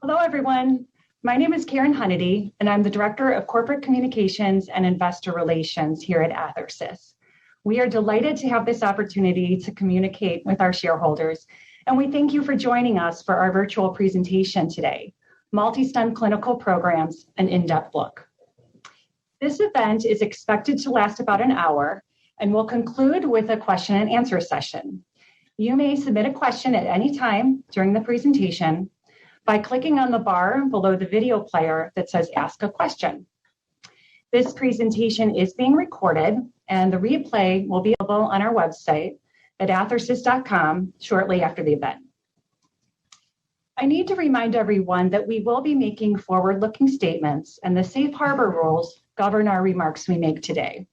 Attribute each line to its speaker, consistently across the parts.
Speaker 1: Hello, everyone. My name is Karen Hunnity, and I'm the Director of Corporate Communications and Investor Relations here at Athersys. We are delighted to have this opportunity to communicate with our shareholders, and we thank you for joining us for our virtual presentation today, MultiStem Clinical Programs, an in-depth look. This event is expected to last about an hour and will conclude with a question and answer session. You may submit a question at any time during the presentation by clicking on the bar below the video player that says Ask a Question. This presentation is being recorded, and the replay will be available on our website at athersys.com shortly after the event. I need to remind everyone that we will be making forward-looking statements, and the safe harbor rules govern our remarks we make today.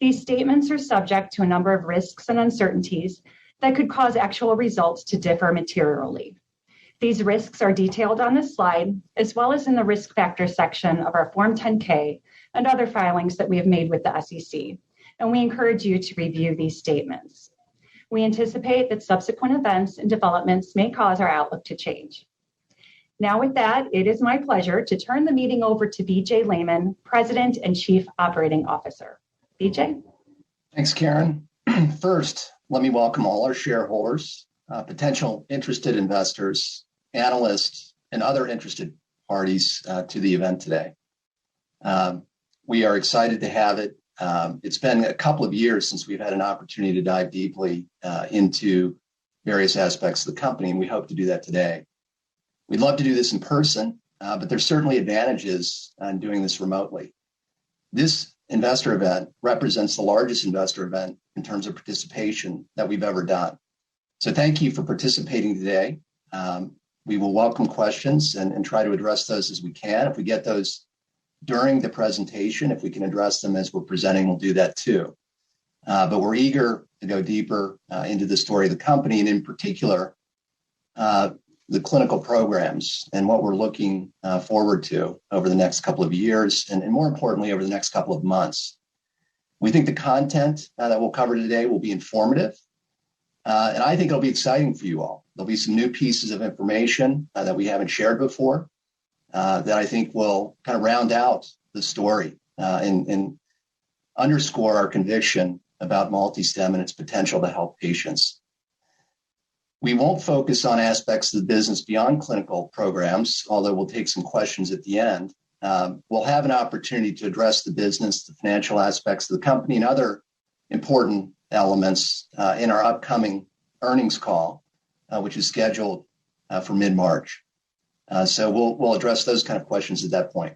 Speaker 1: These statements are subject to a number of risks and uncertainties that could cause actual results to differ materially. These risks are detailed on this slide, as well as in the risk factors section of our Form 10-K and other filings that we have made with the SEC, and we encourage you to review these statements. We anticipate that subsequent events and developments may cause our outlook to change. Now with that, it is my pleasure to turn the meeting over to BJ Lehman, President and Chief Operating Officer. BJ?
Speaker 2: Thanks, Karen. First, let me welcome all our shareholders, potential interested investors, analysts, and other interested parties to the event today. We are excited to have it. It's been a couple of years since we've had an opportunity to dive deeply into various aspects of the company, and we hope to do that today. We'd love to do this in person, but there's certainly advantages in doing this remotely. This investor event represents the largest investor event in terms of participation that we've ever done. So thank you for participating today. We will welcome questions and try to address those as we can. If we get those during the presentation, if we can address them as we're presenting, we'll do that too. But we're eager to go deeper into the story of the company, and in particular, the clinical programs and what we're looking forward to over the next couple of years, and more importantly, over the next couple of months. We think the content that we'll cover today will be informative, and I think it'll be exciting for you all. There'll be some new pieces of information that we haven't shared before that I think will kind of round out the story and underscore our conviction about MultiStem and its potential to help patients. We won't focus on aspects of the business beyond clinical programs, although we'll take some questions at the end. We'll have an opportunity to address the business, the financial aspects of the company, and other important elements in our upcoming earnings call, which is scheduled for mid-March. So we'll address those kind of questions at that point.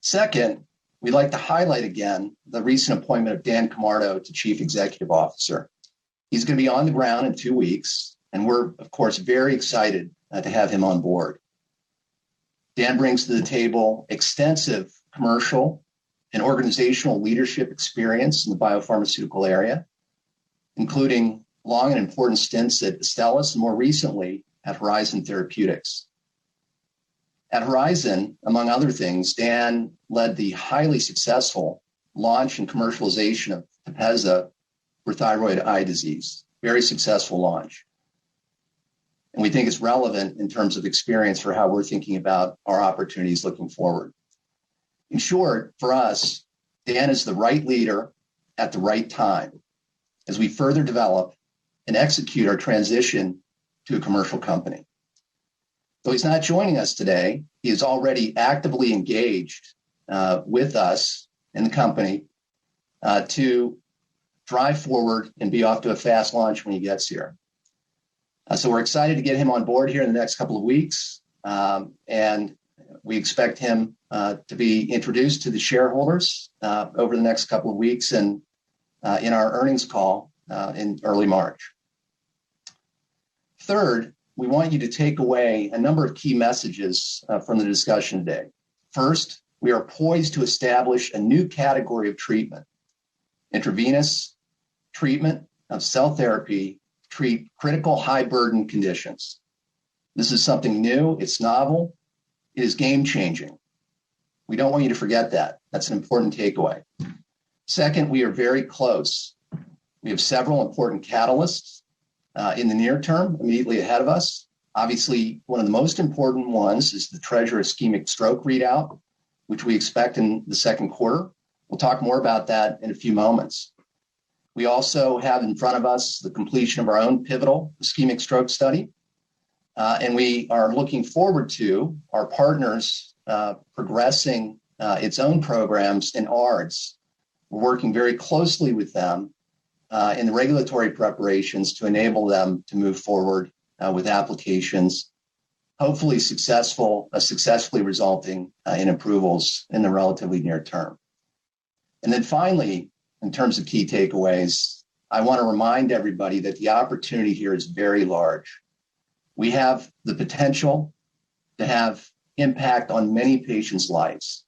Speaker 2: Second, we'd like to highlight again the recent appointment of Dan Camardo to Chief Executive Officer. He's going to be on the ground in 2 weeks, and we're, of course, very excited to have him on board. Dan brings to the table extensive commercial and organizational leadership experience in the biopharmaceutical area, including long and important stints at Astellas and more recently at Horizon Therapeutics. At Horizon, among other things, Dan led the highly successful launch and commercialization of Tepezza for thyroid eye disease. Very successful launch. And we think it's relevant in terms of experience for how we're thinking about our opportunities looking forward. In short, for us, Dan is the right leader at the right time as we further develop and execute our transition to a commercial company. Though he's not joining us today, he is already actively engaged with us in the company to drive forward and be off to a fast launch when he gets here. So we're excited to get him on board here in the next couple of weeks, and we expect him to be introduced to the shareholders over the next couple of weeks and in our earnings call in early March. Third, we want you to take away a number of key messages from the discussion today. First, we are poised to establish a new category of treatment, intravenous treatment of cell therapy to treat critical high-burden conditions. This is something new, it's novel, it is game-changing. We don't want you to forget that. That's an important takeaway. Second, we are very close. We have several important catalysts in the near term, immediately ahead of us, Obviously, one of the most important ones is the Treasure ischemic stroke readout, which we expect in the second quarter. We'll talk more about that in a few moments. We also have in front of us the completion of our own pivotal ischemic stroke study. And we are looking forward to our partners progressing its own programs in ARDS. We're working very closely with them in the regulatory preparations to enable them to move forward with applications, hopefully successfully resulting in approvals in the relatively near term. And then finally, in terms of key takeaways, I want to remind everybody that the opportunity here is very large. We have the potential to have impact on many patients' lives.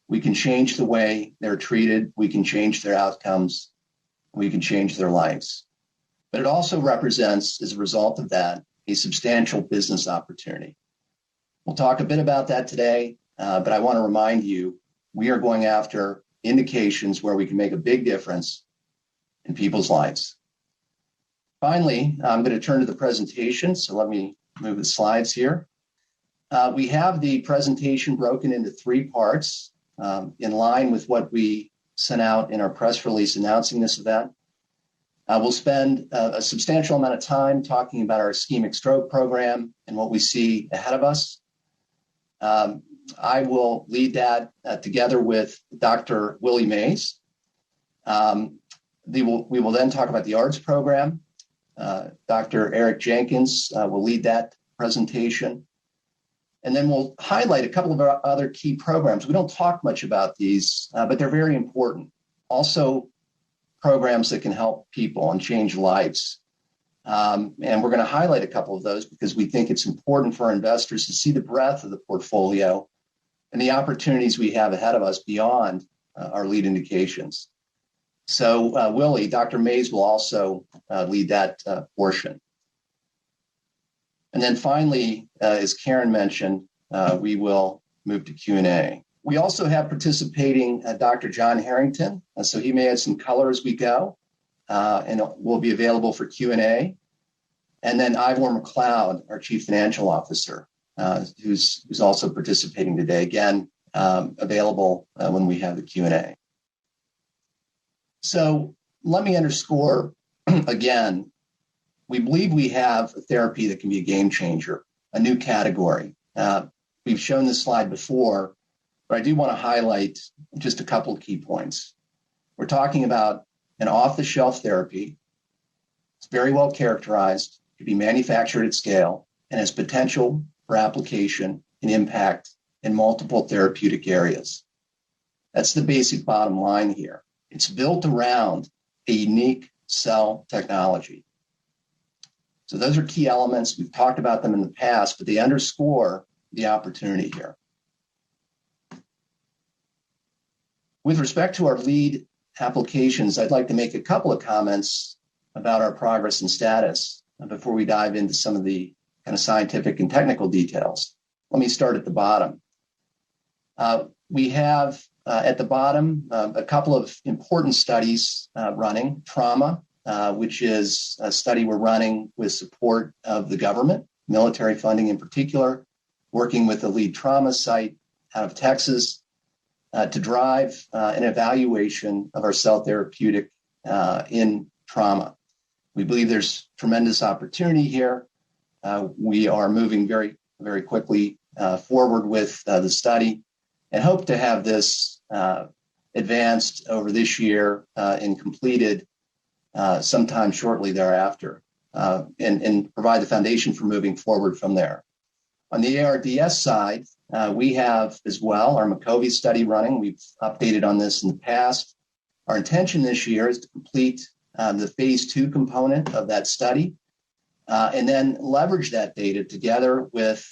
Speaker 2: We can change the way they're treated. We can change their outcomes. We can change their lives. But it also represents, as a result of that, a substantial business opportunity. We'll talk a bit about that today, but I want to remind you, we are going after indications where we can make a big difference in people's lives. Finally, I'm going to turn to the presentation, so let me move the slides here. We have the presentation broken into 3 parts in line with what we sent out in our press release announcing this event. We'll spend a substantial amount of time talking about our ischemic stroke program and what we see ahead of us. I will lead that together with Dr. Willie Mays. We will then talk about the ARDS program. Dr. Eric Jenkins will lead that presentation. And then we'll highlight a couple of our other key programs. We don't talk much about these, but they're very important. Also, programs that can help people and change lives. And we're going to highlight a couple of those because we think it's important for our investors to see the breadth of the portfolio and the opportunities we have ahead of us beyond our lead indications. So Dr. Mays will also lead that portion. And then finally, as Karen mentioned, we will move to Q&A. We also have participating Dr. John Harrington, so he may add some color as we go, and will be available for Q&A. And then Ivor McLeod, our Chief Financial Officer, who's also participating today, again, available when we have the Q&A. So let me underscore again, we believe we have a therapy that can be a game changer, a new category. We've shown this slide before, but I do want to highlight just a couple of key points. We're talking about an off-the-shelf therapy. It's very well characterized, can be manufactured at scale, and has potential for application and impact in multiple therapeutic areas. That's the basic bottom line here. It's built around a unique cell technology. So those are key elements. We've talked about them in the past, but they underscore the opportunity here. With respect to our lead applications, I'd like to make a couple of comments about our progress and status before we dive into some of the kind of scientific and technical details. Let me start at the bottom. We have at the bottom a couple of important studies running. Truama, which is a study we're running with support of the government, military funding in particular, working with the lead trauma site out of Texas to drive an evaluation of our cell therapeutic in trauma. We believe there's tremendous opportunity here. We are moving very, very quickly forward with the study and hope to have this advanced over this year and completed sometime shortly thereafter and provide the foundation for moving forward from there. On the ARDS side, we have as well our McCovey study running. We've updated on this in the past. Our intention this year is to complete the phase 2 component of that study and then leverage that data together with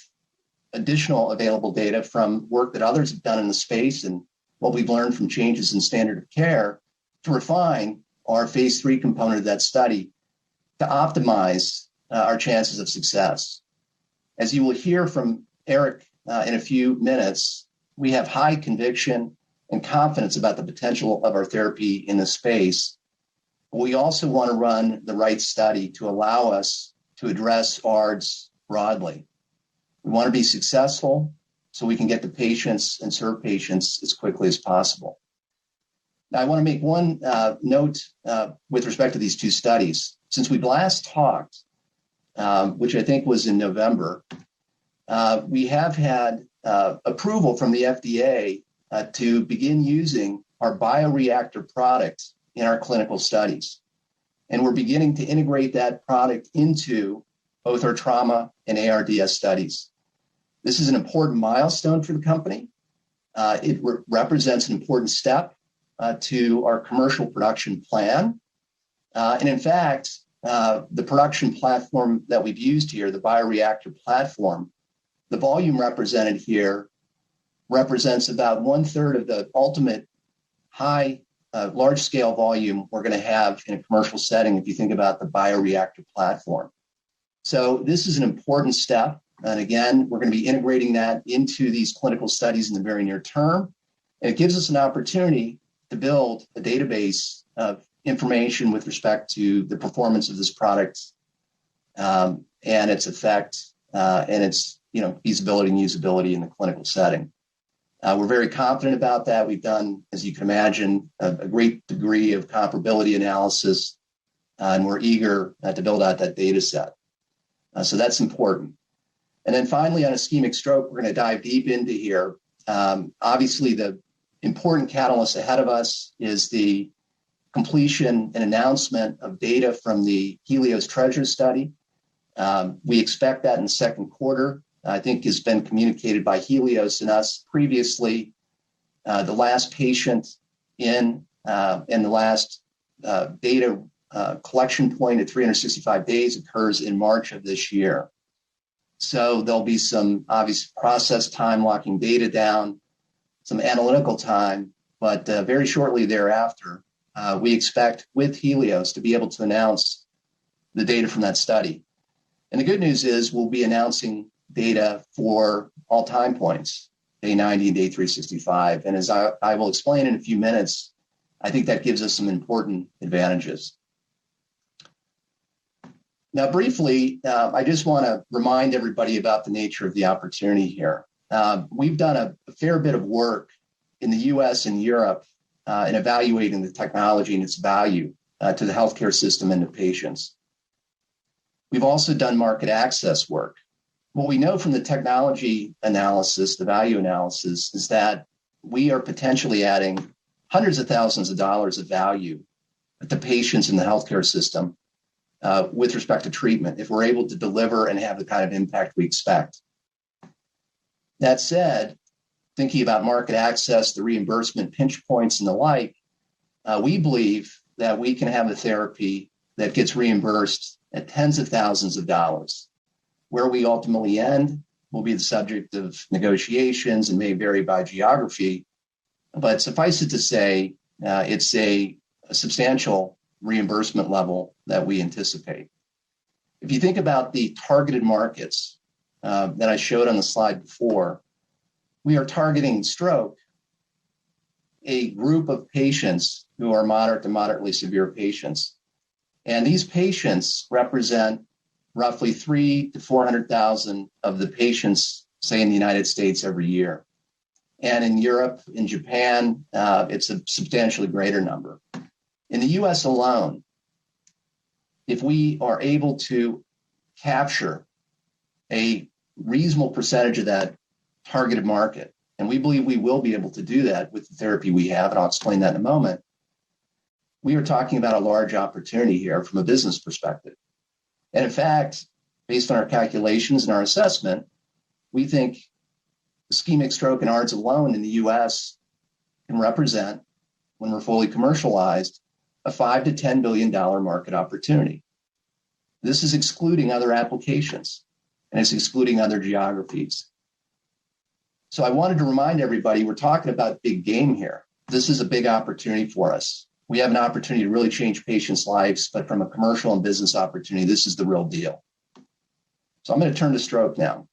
Speaker 2: additional available data from work that others have done in the space and what we've learned from changes in standard of care to refine our phase 3 component of that study to optimize our chances of success. As you will hear from Eric in a few minutes, we have high conviction and confidence about the potential of our therapy in this space. But we also want to run the right study to allow us to address ARDS broadly. We want to be successful so we can get to patients and serve patients as quickly as possible. Now, I want to make one note with respect to these two studies. Since we last talked, which I think was in November, we have had approval from the FDA to begin using our bioreactor product in our clinical studies. And we're beginning to integrate that product into both our trauma and ARDS studies. This is an important milestone for the company. It represents an important step to our commercial production plan. And in fact, the production platform that we've used here, the bioreactor platform, the volume represented here represents about 1/3 of the ultimate large-scale volume we're going to have in a commercial setting if you think about the bioreactor platform. So this is an important step. And again, we're going to be integrating that into these clinical studies in the very near term. And it gives us an opportunity to build a database of information with respect to the performance of this product and its effect and its feasibility and usability in the clinical setting. We're very confident about that. We've done, as you can imagine, a great degree of comparability analysis, and we're eager to build out that data set. So that's important. And then finally, on ischemic stroke, we're going to dive deep into here. Obviously, the important catalyst ahead of us is the completion and announcement of data from the Helios Treasure study. We expect that in the second quarter. I think has been communicated by Helios and us previously. The last patient and the last data collection point at 365 days occurs in March of this year. So there'll be some obvious process time locking data down, some analytical time, but very shortly thereafter, we expect with Helios to be able to announce the data from that study. And the good news is we'll be announcing data for all time points, day 90 and day 365. And as I will explain in a few minutes, I think that gives us some important advantages. Now, briefly, I just want to remind everybody about the nature of the opportunity here. We've done a fair bit of work in the US and Europe in evaluating the technology and its value to the healthcare system and to patients. We've also done market access work. What we know from the technology analysis, the value analysis, is that we are potentially adding hundreds of thousands of dollars of value to patients in the healthcare system with respect to treatment if we're able to deliver and have the kind of impact we expect. That said, thinking about market access, the reimbursement pinch points and the like, we believe that we can have a therapy that gets reimbursed at tens of thousands of dollars. Where we ultimately end will be the subject of negotiations and may vary by geography, but suffice it to say, it's a substantial reimbursement level that we anticipate. If you think about the targeted markets that I showed on the slide before, we are targeting stroke, a group of patients who are moderate to moderately severe patients. And these patients represent roughly 300,000 to 400,000 of the patients, say, in the United States every year. And in Europe, in Japan, it's a substantially greater number. In the US alone, if we are able to capture a reasonable percentage of that targeted market, and we believe we will be able to do that with the therapy we have, and I'll explain that in a moment, we are talking about a large opportunity here from a business perspective. And in fact, based on our calculations and our assessment, we think ischemic stroke and ARDS alone in the US can represent, when we're fully commercialized, a $5 to $10 billion market opportunity. This is excluding other applications, and it's excluding other geographies. So I wanted to remind everybody, we're talking about big game here. This is a big opportunity for us. We have an opportunity to really change patients' lives, but from a commercial and business opportunity, this is the real deal. So I'm going to turn to stroke now.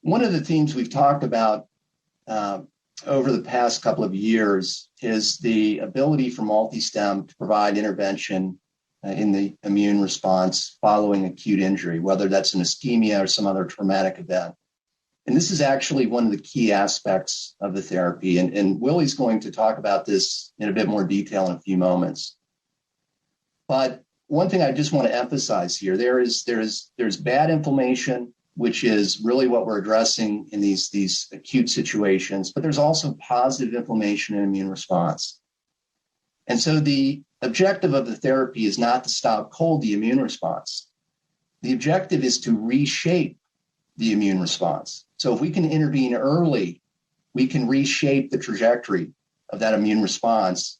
Speaker 2: One of the themes we've talked about over the past couple of years is the ability for MultiStem to provide intervention in the immune response following acute injury, whether that's an ischemia or some other traumatic event. And this is actually one of the key aspects of the therapy. And Willie's going to talk about this in a bit more detail in a few moments. But one thing I just want to emphasize here, there's bad inflammation, which is really what we're addressing in these acute situations, but there's also positive inflammation and immune response. And so the objective of the therapy is not to stop cold the immune response. The objective is to reshape the immune response. So if we can intervene early, we can reshape the trajectory of that immune response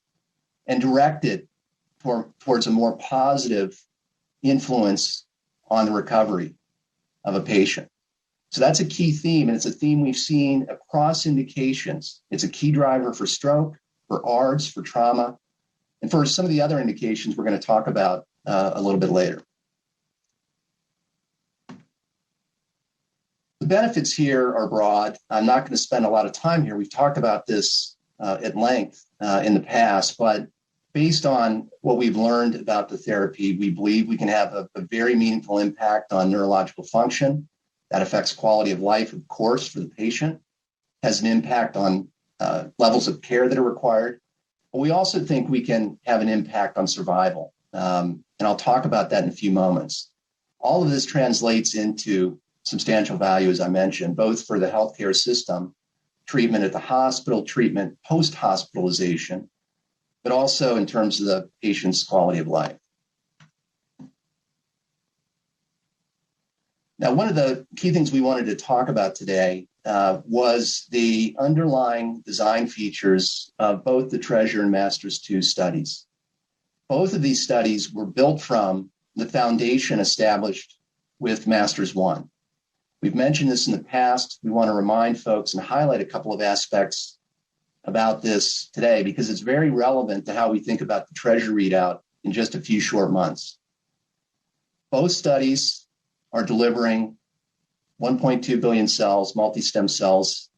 Speaker 2: and direct it towards a more positive influence on the recovery of a patient. So that's a key theme, and it's a theme we've seen across indications. It's a key driver for stroke, for ARDS, for trauma, and for some of the other indications we're going to talk about a little bit later. The benefits here are broad. I'm not going to spend a lot of time here. We've talked about this at length in the past, but based on what we've learned about the therapy, we believe we can have a very meaningful impact on neurological function. That affects quality of life, of course, for the patient, has an impact on levels of care that are required. But we also think we can have an impact on survival. And I'll talk about that in a few moments. All of this translates into substantial value, as I mentioned, both for the healthcare system, treatment at the hospital, treatment post-hospitalization, but also in terms of the patient's quality of life. Now, one of the key things we wanted to talk about today was the underlying design features of both the TREASURE and MASTERS-2 studies. Both of these studies were built from the foundation established with MASTERS-1. We've mentioned this in the past. We want to remind folks and highlight a couple of aspects about this today because it's very relevant to how we think about the TREASURE readout in just a few short months. Both studies are delivering 1.2 billion cells, MultiStem cells,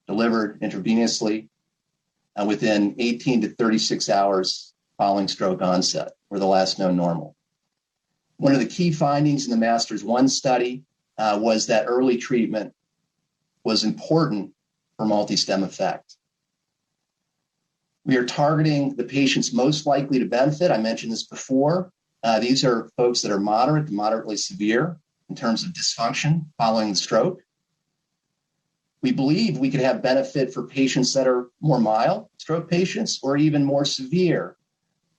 Speaker 2: delivered intravenously within 18 to 36 hours following stroke onset, or the last known normal. One of the key findings in the MASTERS-1 study was that early treatment was important for MultiStem effect. We are targeting the patients most likely to benefit. I mentioned this before. These are folks that are moderate to moderately severe in terms of dysfunction following the stroke. We believe we could have benefit for patients that are more mild stroke patients or even more severe,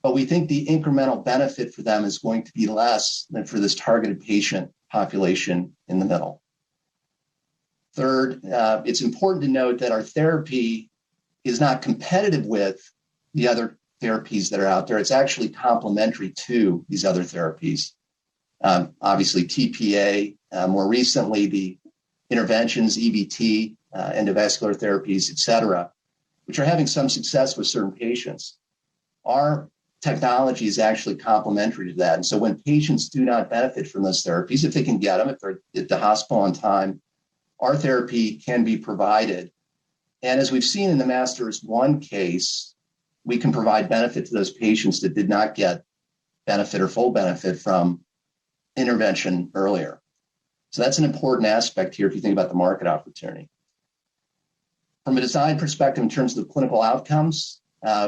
Speaker 2: but we think the incremental benefit for them is going to be less than for this targeted patient population in the middle. Third, it's important to note that our therapy is not competitive with the other therapies that are out there. It's actually complementary to these other therapies. Obviously, TPA, more recently, the interventions, EBT, endovascular therapies, et cetera, which are having some success with certain patients. Our technology is actually complementary to that. And so when patients do not benefit from those therapies, if they can get them, if they're at the hospital on time, our therapy can be provided. And as we've seen in the MASTERS-1 case, we can provide benefit to those patients that did not get benefit or full benefit from intervention earlier. So that's an important aspect here if you think about the market opportunity. From a design perspective, in terms of the clinical outcomes,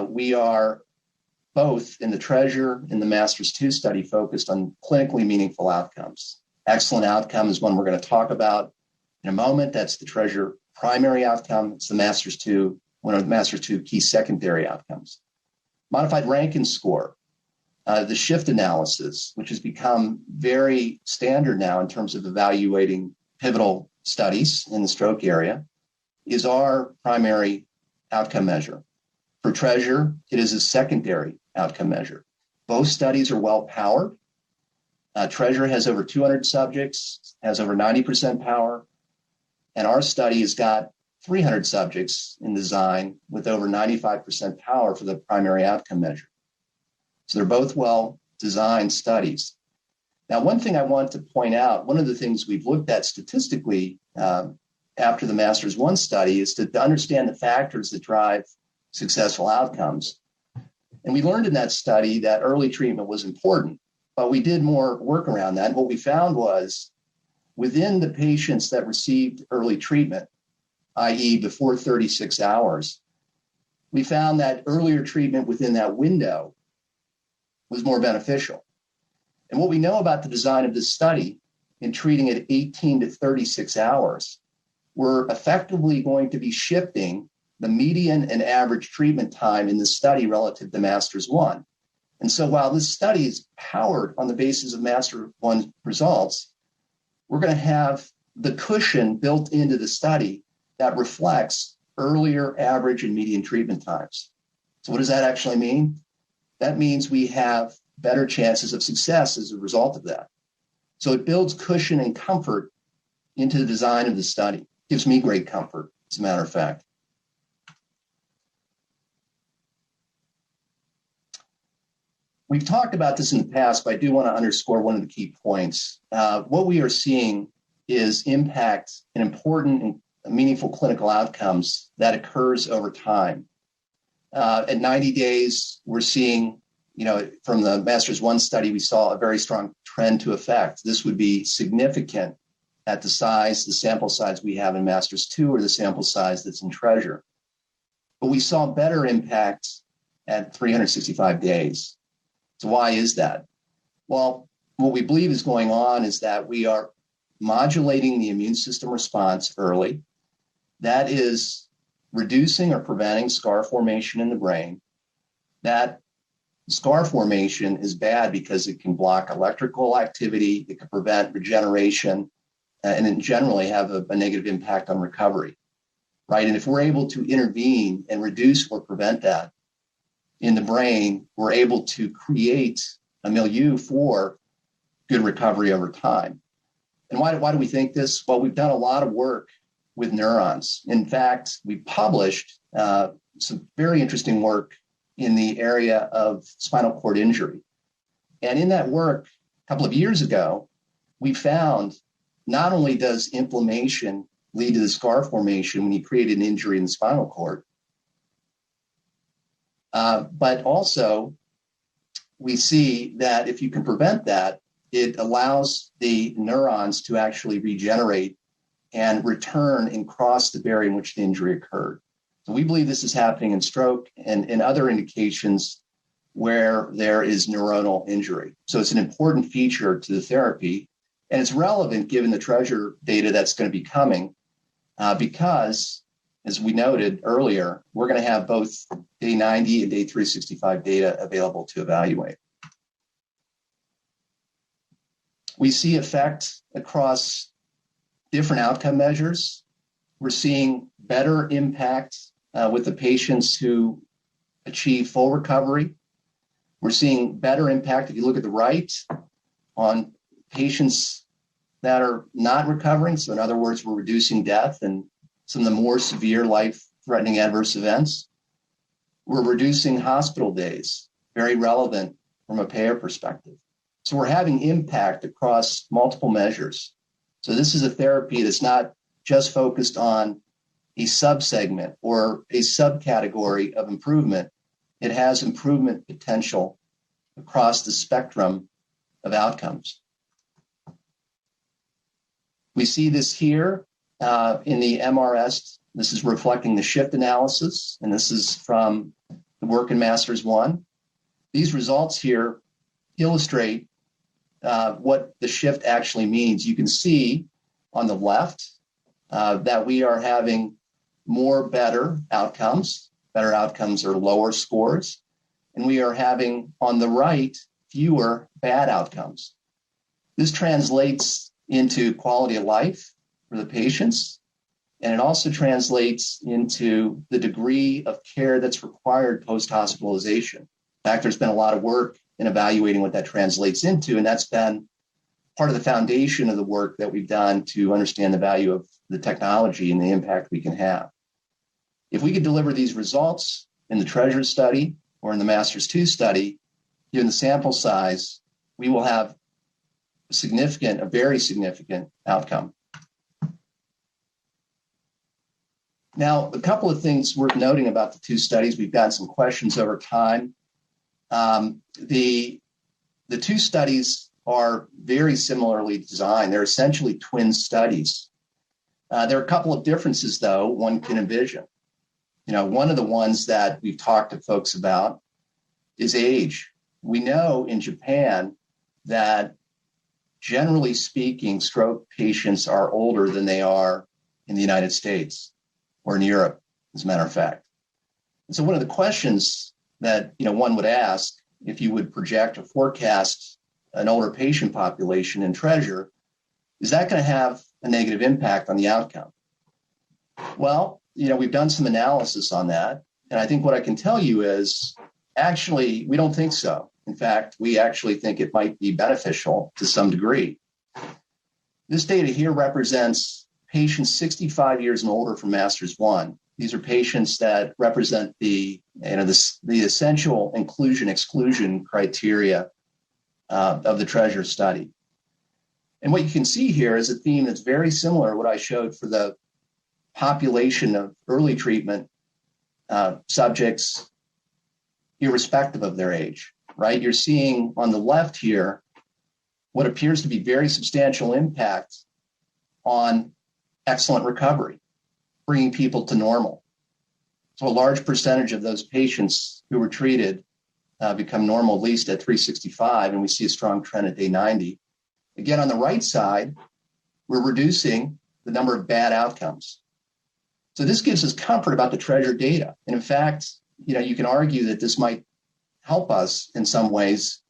Speaker 2: we are both in the TREASURE and the MASTERS-2 study focused on clinically meaningful outcomes. Excellent outcome is one we're going to talk about in a moment. That's the TREASURE primary outcome. It's the MASTERS-2, one of the MASTERS-2 key secondary outcomes. Modified Rankin score, the shift analysis, which has become very standard now in terms of evaluating pivotal studies in the stroke area, is our primary outcome measure. For TREASURE, it is a secondary outcome measure. Both studies are well powered. TREASURE has over 200 subjects, has over 90% power, and our study has got 300 subjects in design with over 95% power for the primary outcome measure. So they're both well-designed studies. Now, one thing I want to point out, one of the things we've looked at statistically after the MASTERS-1 study is to understand the factors that drive successful outcomes. And we learned in that study that early treatment was important, but we did more work around that. And what we found was within the patients that received early treatment, i.e. before 36 hours, we found that earlier treatment within that window was more beneficial. And what we know about the design of this study in treating at 18 to 36 hours, we're effectively going to be shifting the median and average treatment time in the study relative to MASTERS-1. And so while this study is powered on the basis of MASTERS-1 results, we're going to have the cushion built into the study that reflects earlier average and median treatment times. So what does that actually mean? That means we have better chances of success as a result of that. So it builds cushion and comfort into the design of the study. Gives me great comfort, as a matter of fact. We've talked about this in the past, but I do want to underscore one of the key points. What we are seeing is impact and important and meaningful clinical outcomes that occurs over time. At 90 days, we're seeing, from the MASTERS-1 study, we saw a very strong trend to effect. This would be significant at the sample size we have in MASTERS-2 or the sample size that's in TREASURE. But we saw better impact at 365 days. So why is that? Well, what we believe is going on is that we are modulating the immune system response early. That is reducing or preventing scar formation in the brain. That scar formation is bad because it can block electrical activity, it can prevent regeneration, and it generally have a negative impact on recovery, right? And if we're able to intervene and reduce or prevent that in the brain, we're able to create a milieu for good recovery over time. And why do we think this? Well, we've done a lot of work with neurons. In fact, we published some very interesting work in the area of spinal cord injury. And in that work, a couple of years ago, we found not only does inflammation lead to the scar formation when you create an injury in the spinal cord, but also we see that if you can prevent that, it allows the neurons to actually regenerate and return and cross the barrier in which the injury occurred. So we believe this is happening in stroke and in other indications where there is neuronal injury. So it's an important feature to the therapy, and it's relevant given the TREASURE data that's going to be coming because, as we noted earlier, we're going to have both day 90 and day 365 data available to evaluate. We see effect across different outcome measures. We're seeing better impact with the patients who achieve full recovery. We're seeing better impact, if you look at the right, on patients that are not recovering. So in other words, we're reducing death and some of the more severe life-threatening adverse events. We're reducing hospital days, very relevant from a payer perspective. So we're having impact across multiple measures. So this is a therapy that's not just focused on a subsegment or a subcategory of improvement. It has improvement potential across the spectrum of outcomes. We see this here in the MRS. This is reflecting the shift analysis, and this is from the work in MASTERS-1. These results here illustrate what the shift actually means. You can see on the left that we are having more better outcomes. Better outcomes are lower scores. And we are having on the right fewer bad outcomes. This translates into quality of life for the patients, and it also translates into the degree of care that's required post-hospitalization. In fact, there's been a lot of work in evaluating what that translates into, and that's been part of the foundation of the work that we've done to understand the value of the technology and the impact we can have. If we could deliver these results in the TREASURE study or in the MASTERS-2 study, given the sample size, we will have a very significant outcome. Now, a couple of things worth noting about the two studies. We've got some questions over time. The two studies are very similarly designed. They're essentially twin studies. There are a couple of differences, though, one can envision. One of the ones that we've talked to folks about is age. We know in Japan that, generally speaking, stroke patients are older than they are in the United States or in Europe, as a matter of fact. And so one of the questions that one would ask if you would project or forecast an older patient population in TREASURE, is that going to have a negative impact on the outcome? Well, we've done some analysis on that. And I think what I can tell you is actually, we don't think so. In fact, we actually think it might be beneficial to some degree. This data here represents patients 65 years and older from Masters 1. These are patients that represent the essential inclusion-exclusion criteria of the TREASURE study. And what you can see here is a theme that's very similar to what I showed for the population of early treatment subjects, irrespective of their age, right? You're seeing on the left here what appears to be very substantial impact on excellent recovery, bringing people to normal. So a large percentage of those patients who were treated become normal, at least at 365, and we see a strong trend at day 90. Again, on the right side, we're reducing the number of bad outcomes. So this gives us comfort about the TREASURE data. And in fact, you can argue that this might help us in some ways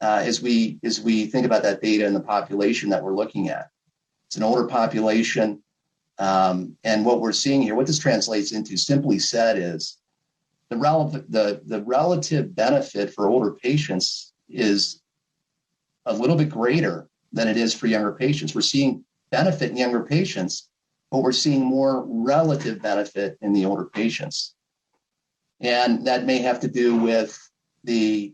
Speaker 2: as we think about that data and the population that we're looking at. It's an older population. And what we're seeing here, what this translates into, simply said, is the relative benefit for older patients is a little bit greater than it is for younger patients. We're seeing benefit in younger patients, but we're seeing more relative benefit in the older patients. And that may have to do with the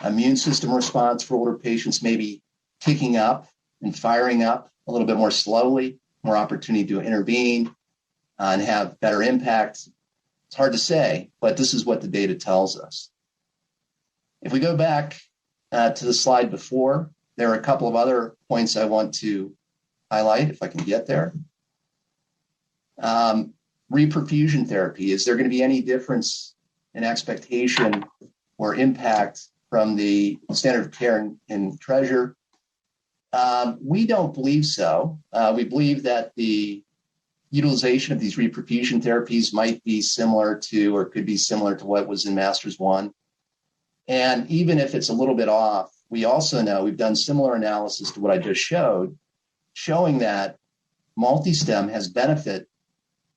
Speaker 2: immune system response for older patients maybe kicking up and firing up a little bit more slowly, more opportunity to intervene and have better impact. It's hard to say, but this is what the data tells us. If we go back to the slide before, there are a couple of other points I want to highlight, if I can get there. Reperfusion therapy. Is there going to be any difference in expectation or impact from the standard of care in TREASURE? We don't believe so. We believe that the utilization of these reperfusion therapies might be similar to, or could be similar to, what was in Masters 1. And even if it's a little bit off, we also know we've done similar analysis to what I just showed, showing that MultiStem has benefit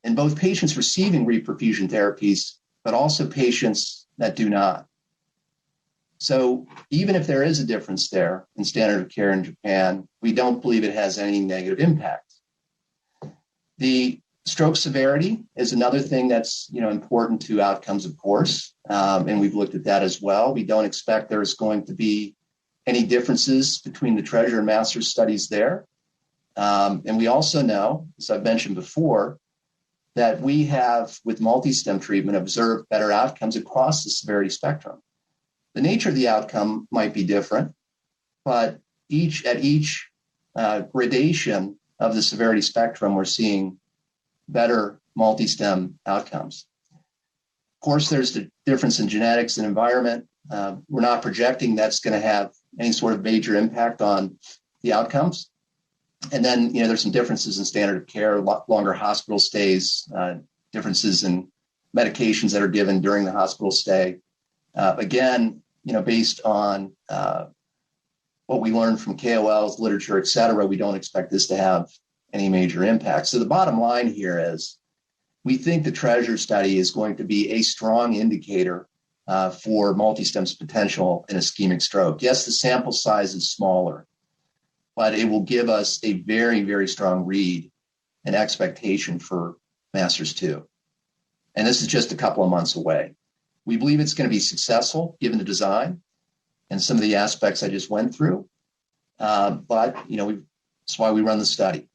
Speaker 2: in both patients receiving reperfusion therapies, but also patients that do not. So even if there is a difference there in standard of care in Japan, we don't believe it has any negative impact. The stroke severity is another thing that's important to outcomes, of course, and we've looked at that as well. We don't expect there's going to be any differences between the TREASURE and Masters studies there. And we also know, as I've mentioned before, that we have, with MultiStem treatment, observed better outcomes across the severity spectrum. The nature of the outcome might be different, but at each gradation of the severity spectrum, we're seeing better MultiStem outcomes. Of course, there's the difference in genetics and environment. We're not projecting that's going to have any sort of major impact on the outcomes. And then, there's some differences in standard of care, longer hospital stays, differences in medications that are given during the hospital stay. Again, based on what we learned from KOLs, literature, et cetera, we don't expect this to have any major impact. So the bottom line here is we think the TREASURE study is going to be a strong indicator for MultiStem's potential in ischemic stroke. Yes, the sample size is smaller, but it will give us a very, very strong read and expectation for Masters 2. And this is just a couple of months away. We believe it's going to be successful given the design and some of the aspects I just went through. But that's why we run the study.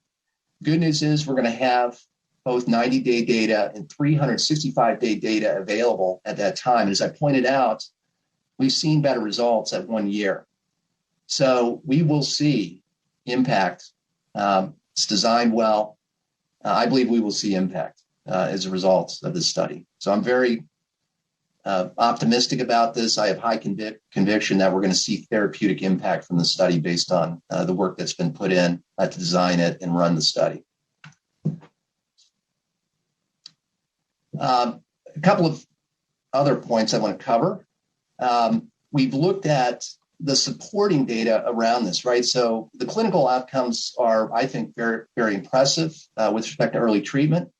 Speaker 2: Good news is we're going to have both 90-day data and 365-day data available at that time. And as I pointed out, we've seen better results at 1 year. So we will see impact. It's designed well. I believe we will see impact as a result of this study. So I'm very optimistic about this. I have high conviction that we're going to see therapeutic impact from the study based on the work that's been put in to design it and run the study. A couple of other points I want to cover. We've looked at the supporting data around this, right? So the clinical outcomes are, I think, very, very impressive with respect to early treatment.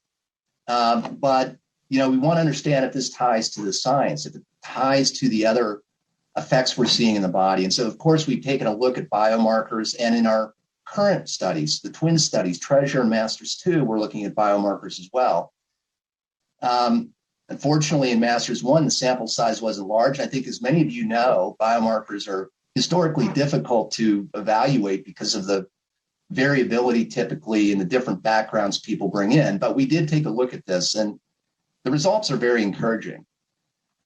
Speaker 2: But, we want to understand if this ties to the science, if it ties to the other effects we're seeing in the body. And so, of course, we've taken a look at biomarkers. And in our current studies, the twin studies, Treasure and Masters 2, we're looking at biomarkers as well. Unfortunately, in Masters 1, the sample size wasn't large. I think, as many of you know, biomarkers are historically difficult to evaluate because of the variability typically in the different backgrounds people bring in. But we did take a look at this, and the results are very encouraging.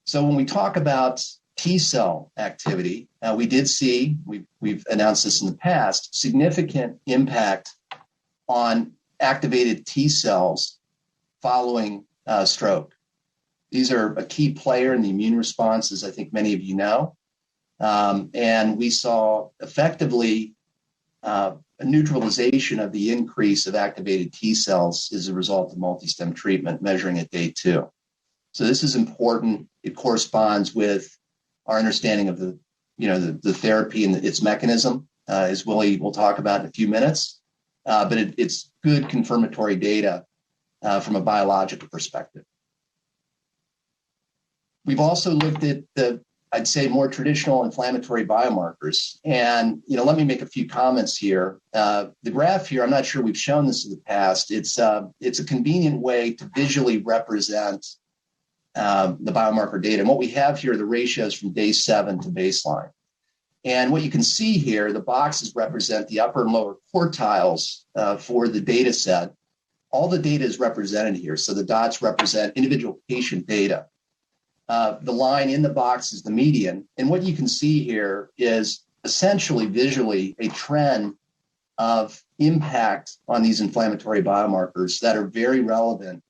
Speaker 2: So when we talk about T cell activity, we did see, we've announced this in the past, significant impact on activated T cells following stroke. These are a key player in the immune response, as I think many of you know. And we saw effectively a neutralization of the increase of activated T cells as a result of MultiStem treatment, measuring at day 2. So this is important. It corresponds with our understanding of the therapy and its mechanism, as Willie will talk about in a few minutes. But it's good confirmatory data from a biological perspective. We've also looked at I'd say, more traditional inflammatory biomarkers. And, let me make a few comments here. The graph here, I'm not sure we've shown this in the past. It's a convenient way to visually represent the biomarker data. And what we have here are the ratios from day 7 to baseline. And what you can see here, the boxes represent the upper and lower quartiles for the data set. All the data is represented here. So the dots represent individual patient data. The line in the box is the median. And what you can see here is essentially visually a trend of impact on these inflammatory biomarkers that are very relevant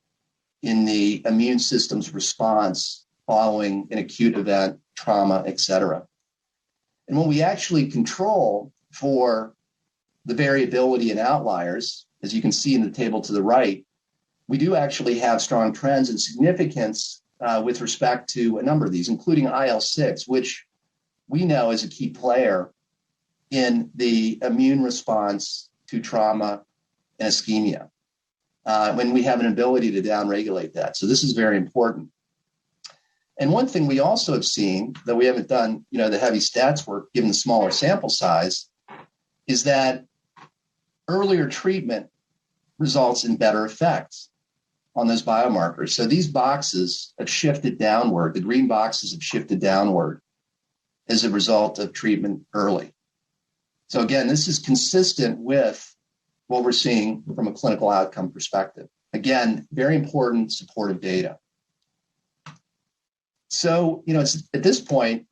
Speaker 2: in the immune system's response following an acute event, trauma, et cetera. And when we actually control for the variability and outliers, as you can see in the table to the right, we do actually have strong trends and significance with respect to a number of these, including IL-6, which we know is a key player in the immune response to trauma and ischemia, when we have an ability to downregulate that. So this is very important. And one thing we also have seen, though we haven't done, the heavy stats work, given the smaller sample size, is that earlier treatment results in better effects on those biomarkers. So these boxes have shifted downward. The green boxes have shifted downward as a result of treatment early. So again, this is consistent with what we're seeing from a clinical outcome perspective. Again, very important supportive data. So, it's at this point,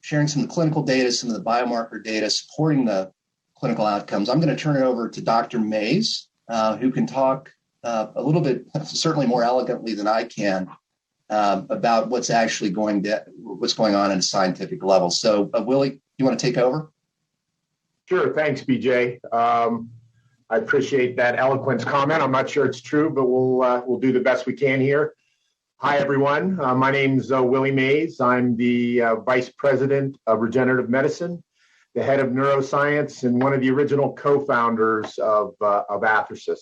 Speaker 2: sharing some of the clinical data, some of the biomarker data supporting the clinical outcomes. I'm going to turn it over to Dr. Mays, who can talk a little bit, certainly more elegantly than I can, about what's actually going on at a scientific level. So, Willie, you want to take over?
Speaker 3: Sure. Thanks, BJ. I appreciate that eloquent comment. I'm not sure it's true, but we'll do the best we can here. Hi, everyone. My name's Willie Mays. I'm the Vice President of Regenerative Medicine, the head of neuroscience, and one of the original co-founders of Athersys.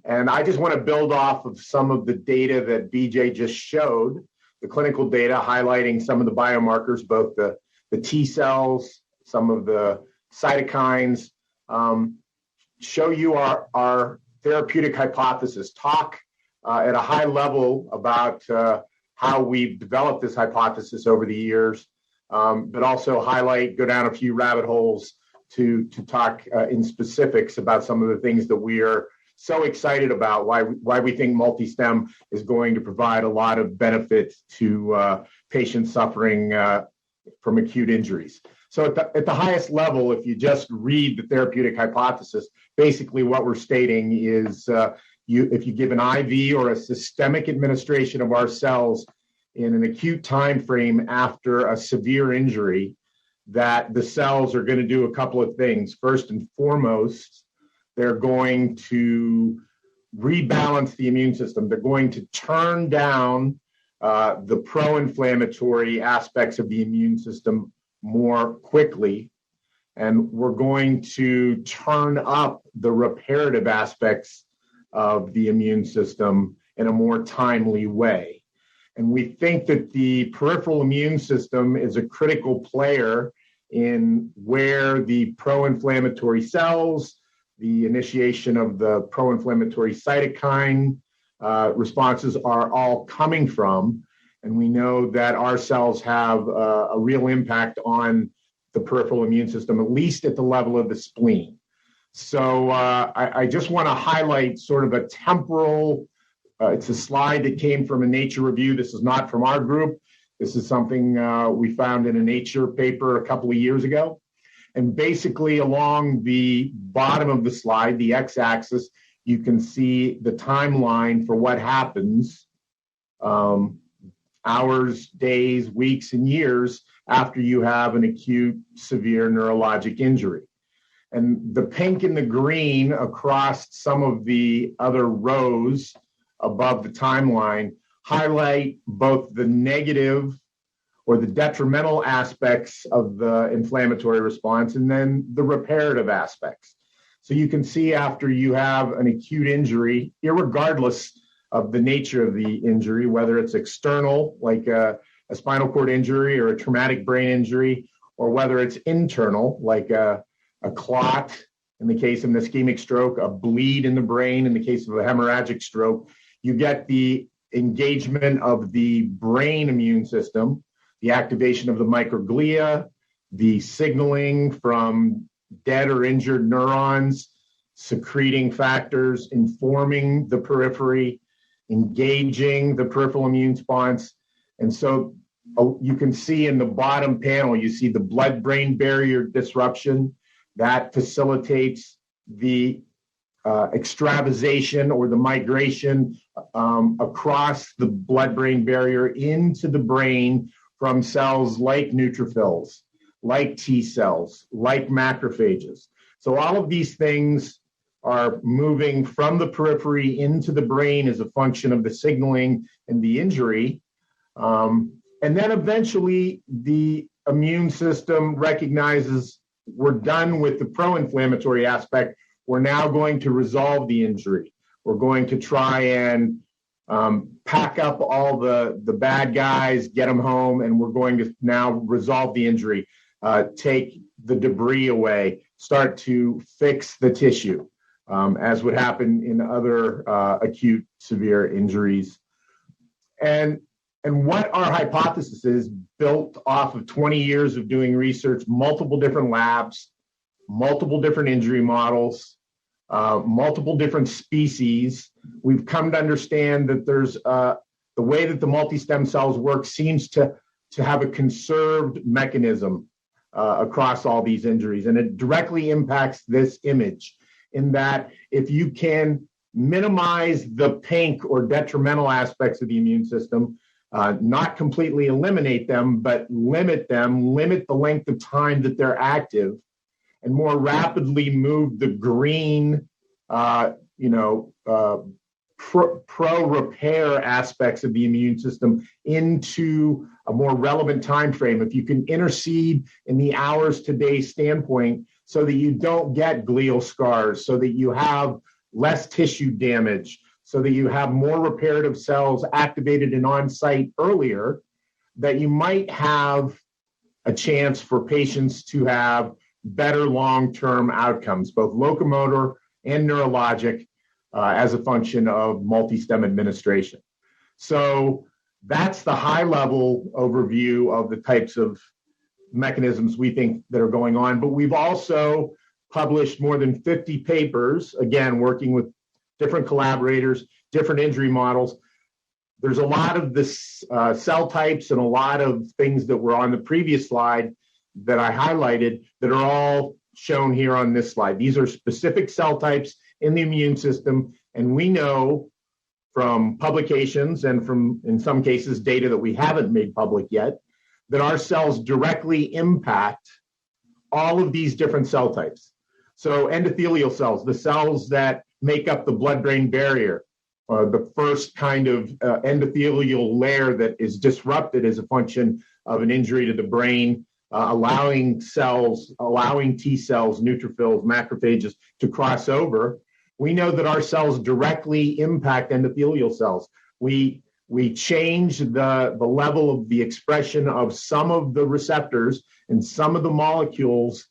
Speaker 3: And I just want to build off of some of the data that BJ just showed, the clinical data highlighting some of the biomarkers, both the T cells, some of the cytokines, show you our therapeutic hypothesis, talk at a high level about how we've developed this hypothesis over the years, but also go down a few rabbit holes to talk in specifics about some of the things that we are so excited about, why we think MultiStem is going to provide a lot of benefit to patients suffering from acute injuries. So at the highest level, if you just read the therapeutic hypothesis, basically what we're stating is if you give an IV or a systemic administration of our cells in an acute time frame after a severe injury, that the cells are going to do a couple of things. First and foremost, they're going to rebalance the immune system. They're going to turn down the pro-inflammatory aspects of the immune system more quickly, and we're going to turn up the reparative aspects of the immune system in a more timely way. And we think that the peripheral immune system is a critical player in where the pro-inflammatory cells, the initiation of the pro-inflammatory cytokine responses are all coming from. And we know that our cells have a real impact on the peripheral immune system, at least at the level of the spleen. So I just want to highlight sort of a temporal, it's a slide that came from a Nature review. This is not from our group. This is something we found in a Nature paper a couple of years ago. And basically along the bottom of the slide, the x-axis, you can see the timeline for what happens hours, days, weeks, and years after you have an acute severe neurologic injury. And the pink and the green across some of the other rows above the timeline highlight both the negative or the detrimental aspects of the inflammatory response and then the reparative aspects. So you can see after you have an acute injury, irregardless of the nature of the injury, whether it's external, like a spinal cord injury or a traumatic brain injury, or whether it's internal, like a clot in the case of an ischemic stroke, a bleed in the brain in the case of a hemorrhagic stroke, you get the engagement of the brain immune system, the activation of the microglia, the signaling from dead or injured neurons, secreting factors, informing the periphery, engaging the peripheral immune response. And so you can see in the bottom panel, you see the blood-brain barrier disruption that facilitates the extravasation or the migration across the blood-brain barrier into the brain from cells like neutrophils, like T cells, like macrophages. So all of these things are moving from the periphery into the brain as a function of the signaling and the injury. And then eventually the immune system recognizes we're done with the pro-inflammatory aspect. We're now going to resolve the injury. We're going to try and pack up all the bad guys, get them home, and we're going to now resolve the injury, take the debris away, start to fix the tissue, as would happen in other acute severe injuries. And what our hypothesis is, built off of 20 years of doing research, multiple different labs, multiple different injury models, multiple different species, we've come to understand that there's the way that the MultiStem cells work seems to have a conserved mechanism across all these injuries. And it directly impacts this image in that if you can minimize the pink or detrimental aspects of the immune system, not completely eliminate them, but limit the length of time that they're active, and more rapidly move the green, pro-repair aspects of the immune system into a more relevant time frame. If you can intercede in the hours to day standpoint so that you don't get glial scars, so that you have less tissue damage, so that you have more reparative cells activated and on site earlier, that you might have a chance for patients to have better long-term outcomes, both locomotor and neurologic, as a function of MultiStem administration. So that's the high-level overview of the types of mechanisms we think that are going on. But we've also published more than 50 papers, again, working with different collaborators, different injury models, there's a lot of this cell types and a lot of things that were on the previous slide that I highlighted that are all shown here on this slide. These are specific cell types in the immune system, and we know from publications and from, in some cases, data that we haven't made public yet, that our cells directly impact all of these different cell types. So endothelial cells, the cells that make up the blood-brain barrier, the first kind of endothelial layer that is disrupted as a function of an injury to the brain, allowing T cells, neutrophils, macrophages to cross over. We know that our cells directly impact endothelial cells. We change the level of the expression of some of the receptors and some of the molecules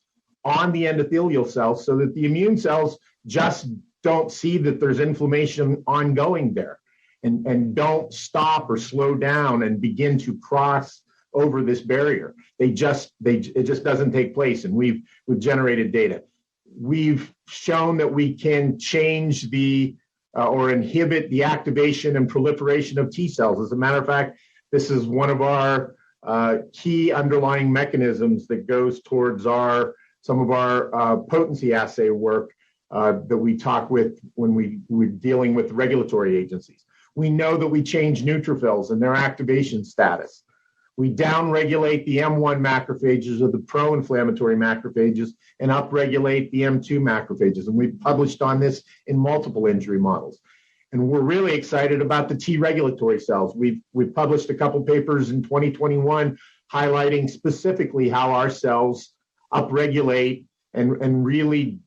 Speaker 3: on the endothelial cells so that the immune cells just don't see that there's inflammation ongoing there and don't stop or slow down and begin to cross over this barrier. It just doesn't take place, and we've generated data. We've shown that we can change or inhibit the activation and proliferation of T cells. As a matter of fact, this is one of our key underlying mechanisms that goes towards some of our potency assay work that we talk with when we're dealing with regulatory agencies. We know that we change neutrophils and their activation status. We downregulate the M1 macrophages or the pro-inflammatory macrophages and upregulate the M2 macrophages. And we've published on this in multiple injury models. And we're really excited about the T regulatory cells. We've published a couple papers in 2021 highlighting specifically how our cells upregulate and really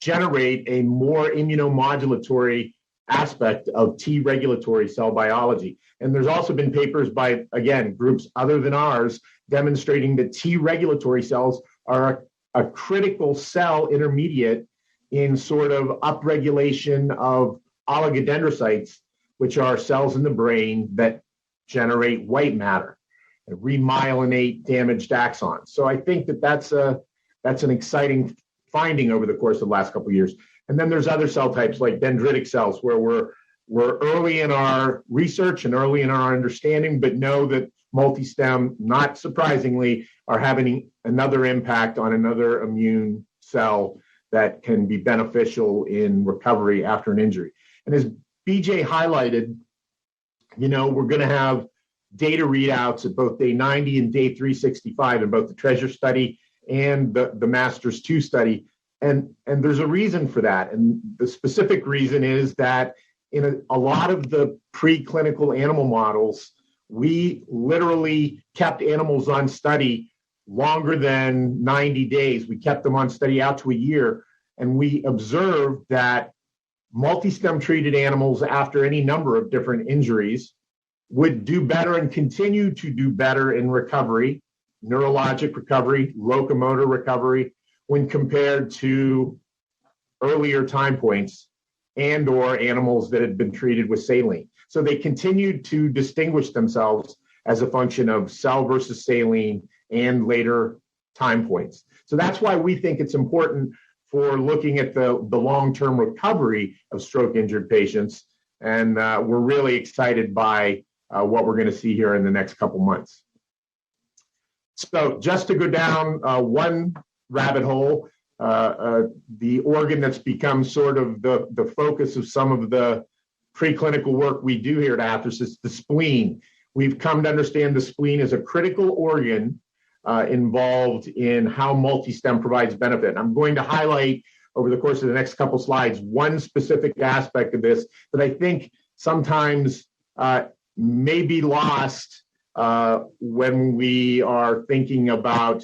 Speaker 3: generate a more immunomodulatory aspect of T regulatory cell biology. And there's also been papers by, again, groups other than ours demonstrating that T regulatory cells are a critical cell intermediate in sort of upregulation of oligodendrocytes, which are cells in the brain that generate white matter and remyelinate damaged axons. So I think that's an exciting finding over the course of the last couple of years. And then there's other cell types like dendritic cells where we're early in our research and early in our understanding, but know that MultiStem, not surprisingly, are having another impact on another immune cell that can be beneficial in recovery after an injury. And as BJ highlighted, we're going to have data readouts at both day 90 and day 365 in both the TREASURE study and the MASTERS 2 study. And there's a reason for that. And the specific reason is that in a lot of the preclinical animal models, we literally kept animals on study longer than 90 days. We kept them on study out to a year. And we observed that MultiStem treated animals after any number of different injuries would do better and continue to do better in recovery, neurologic recovery, locomotor recovery, when compared to earlier time points and or animals that had been treated with saline. So they continued to distinguish themselves as a function of cell versus saline and later time points. So that's why we think it's important for looking at the long-term recovery of stroke-injured patients. And we're really excited by what we're going to see here in the next couple months. So just to go down one rabbit hole, the organ that's become sort of the focus of some of the preclinical work we do here at Athersys, the spleen. We've come to understand the spleen is a critical organ involved in how MultiStem provides benefit. And I'm going to highlight over the course of the next couple slides one specific aspect of this that I think sometimes may be lost when we are thinking about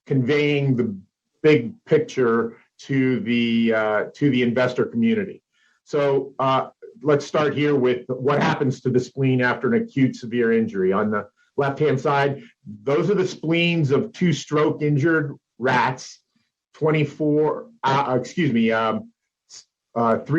Speaker 3: conveying the big picture to the investor community. So let's start here with what happens to the spleen after an acute severe injury. On the left-hand side, those are the spleens of 2 stroke-injured rats, 3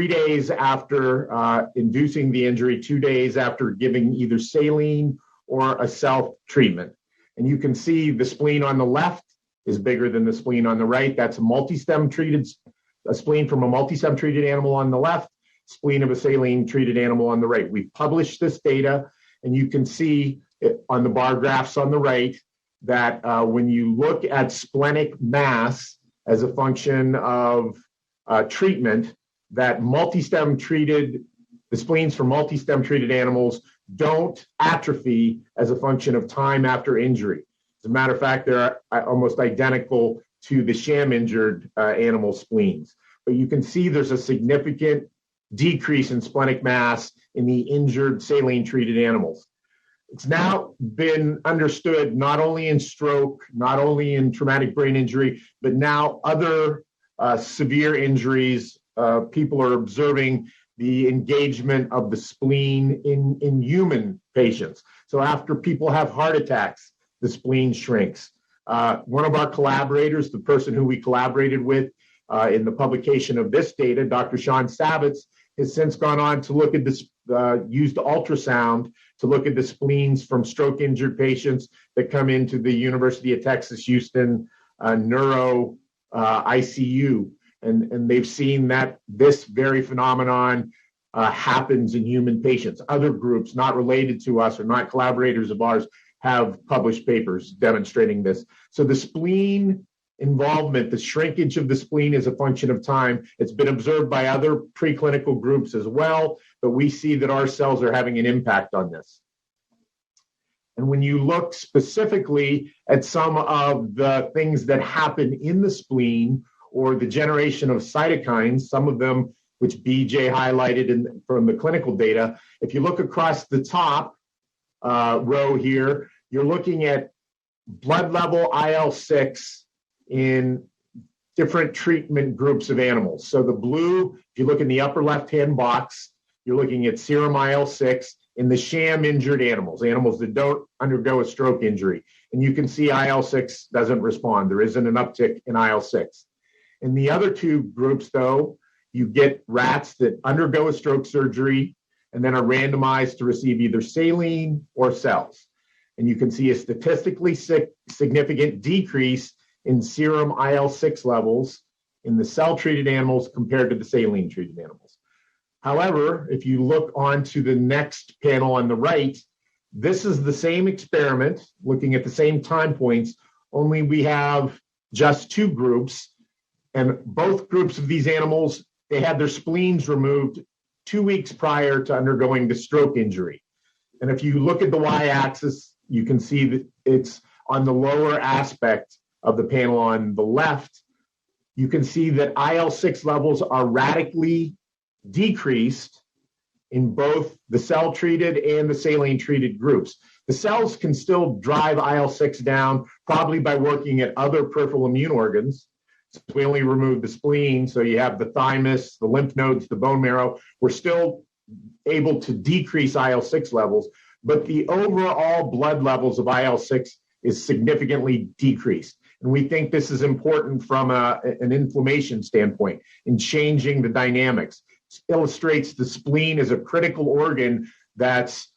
Speaker 3: days after inducing the injury, 2 days after giving either saline or a self-treatment. And you can see the spleen on the left is bigger than the spleen on the right. That's a spleen from a MultiStem treated animal on the left, spleen of a saline treated animal on the right. We've published this data And you can see it on the bar graphs on the right that when you look at splenic mass as a function of treatment, that MultiStem treated, the spleens for MultiStem treated animals don't atrophy as a function of time after injury. As a matter of fact, they're almost identical to the sham injured animal spleens. But you can see there's a significant decrease in splenic mass in the injured saline treated animals. It's now been understood not only in stroke, not only in traumatic brain injury, but now other severe injuries. People are observing the engagement of the spleen in human patients. So after people have heart attacks, the spleen shrinks. One of our collaborators, the person who we collaborated with in the publication of this data, Dr. Sean Savitz, has since gone on to look at this, used ultrasound to look at the spleens from stroke injured patients that come into the University of Texas Houston neuro ICU. And they've seen that this very phenomenon happens in human patients. Other groups not related to us or not collaborators of ours have published papers demonstrating this. So the spleen involvement, the shrinkage of the spleen is a function of time. It's been observed by other preclinical groups as well, but we see that our cells are having an impact on this. And when you look specifically at some of the things that happen in the spleen or the generation of cytokines, some of them which BJ highlighted from the clinical data, if you look across the top row here, you're looking at blood level IL-6 in different treatment groups of animals. So the blue, if you look in the upper left-hand box, you're looking at serum IL-6 in the sham injured animals, animals that don't undergo a stroke injury. And you can see IL-6 doesn't respond. There isn't an uptick in IL-6. In the other two groups, though, you get rats that undergo a stroke surgery and then are randomized to receive either saline or cells. And you can see a statistically significant decrease in serum IL-6 levels in the cell-treated animals compared to the saline-treated animals. However, if you look onto the next panel on the right, this is the same experiment looking at the same time points, only we have just two groups. And both groups of these animals, they had their spleens removed 2 weeks prior to undergoing the stroke injury. And if you look at the y-axis, you can see that it's on the lower aspect of the panel on the left. You can see that IL-6 levels are radically decreased in both the cell-treated and the saline-treated groups. The cells can still drive IL-6 down, probably by working at other peripheral immune organs. We only remove the spleen, so you have the thymus, the lymph nodes, the bone marrow. We're still able to decrease IL-6 levels, but the overall blood levels of IL-6 is significantly decreased. And we think this is important from an inflammation standpoint in changing the dynamics. It illustrates the spleen as a critical organ that's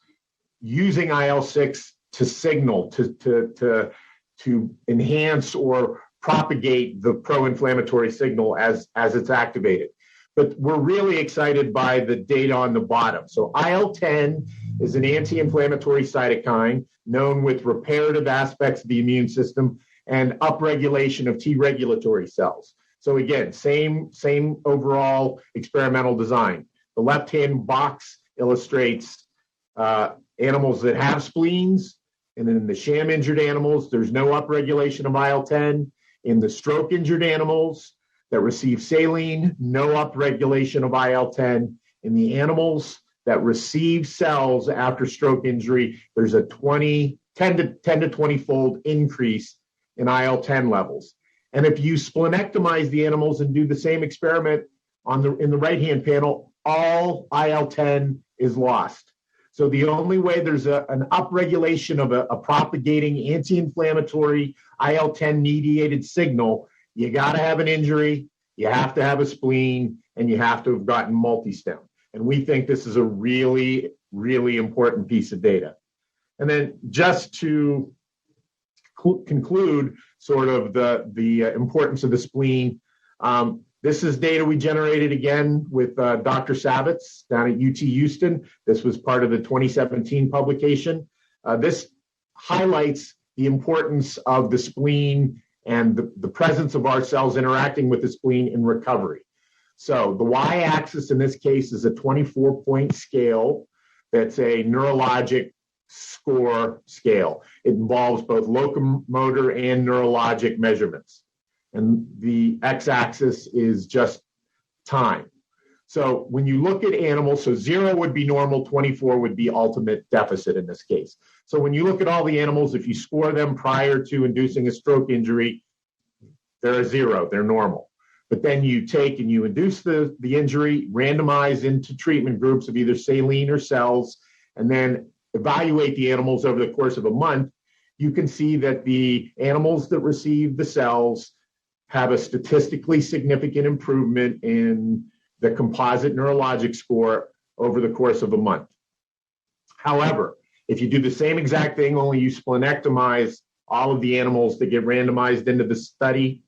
Speaker 3: using IL-6 to signal, to enhance or propagate the pro-inflammatory signal as it's activated. But we're really excited by the data on the bottom. So IL-10 is an anti-inflammatory cytokine known with reparative aspects of the immune system and upregulation of T regulatory cells. So again, same overall experimental design. The left-hand box illustrates animals that have spleens, and in the sham-injured animals, there's no upregulation of IL-10. In the stroke-injured animals that receive saline, no upregulation of IL-10. In the animals that receive cells after stroke injury, there's a 10 to 20-fold increase in IL-10 levels. And if you splenectomize the animals and do the same experiment in the right-hand panel, all IL-10 is lost. So the only way there's an upregulation of a propagating anti-inflammatory IL-10 mediated signal, you got to have an injury, you have to have a spleen, and you have to have gotten MultiStem. And we think this is a really, really important piece of data. And then just to conclude sort of the importance of the spleen, This is data we generated again with Dr. Savitz down at UT Houston. This was part of the 2017 publication. This highlights the importance of the spleen and the presence of our cells interacting with the spleen in recovery. So the y-axis in this case is a 24-point scale that's a neurologic score scale. It involves both locomotor and neurologic measurements. And the x-axis is just time. So when you look at animals, so 0 would be normal, 24 would be ultimate deficit in this case. So when you look at all the animals, if you score them prior to inducing a stroke injury, they're a 0, they're normal. But then you take and you induce the injury, randomize into treatment groups of either saline or cells, and then evaluate the animals over the course of a month, you can see that the animals that receive the cells have a statistically significant improvement in the composite neurologic score over the course of a month. However, if you do the same exact thing, only you splenectomize all of the animals that get randomized into the study,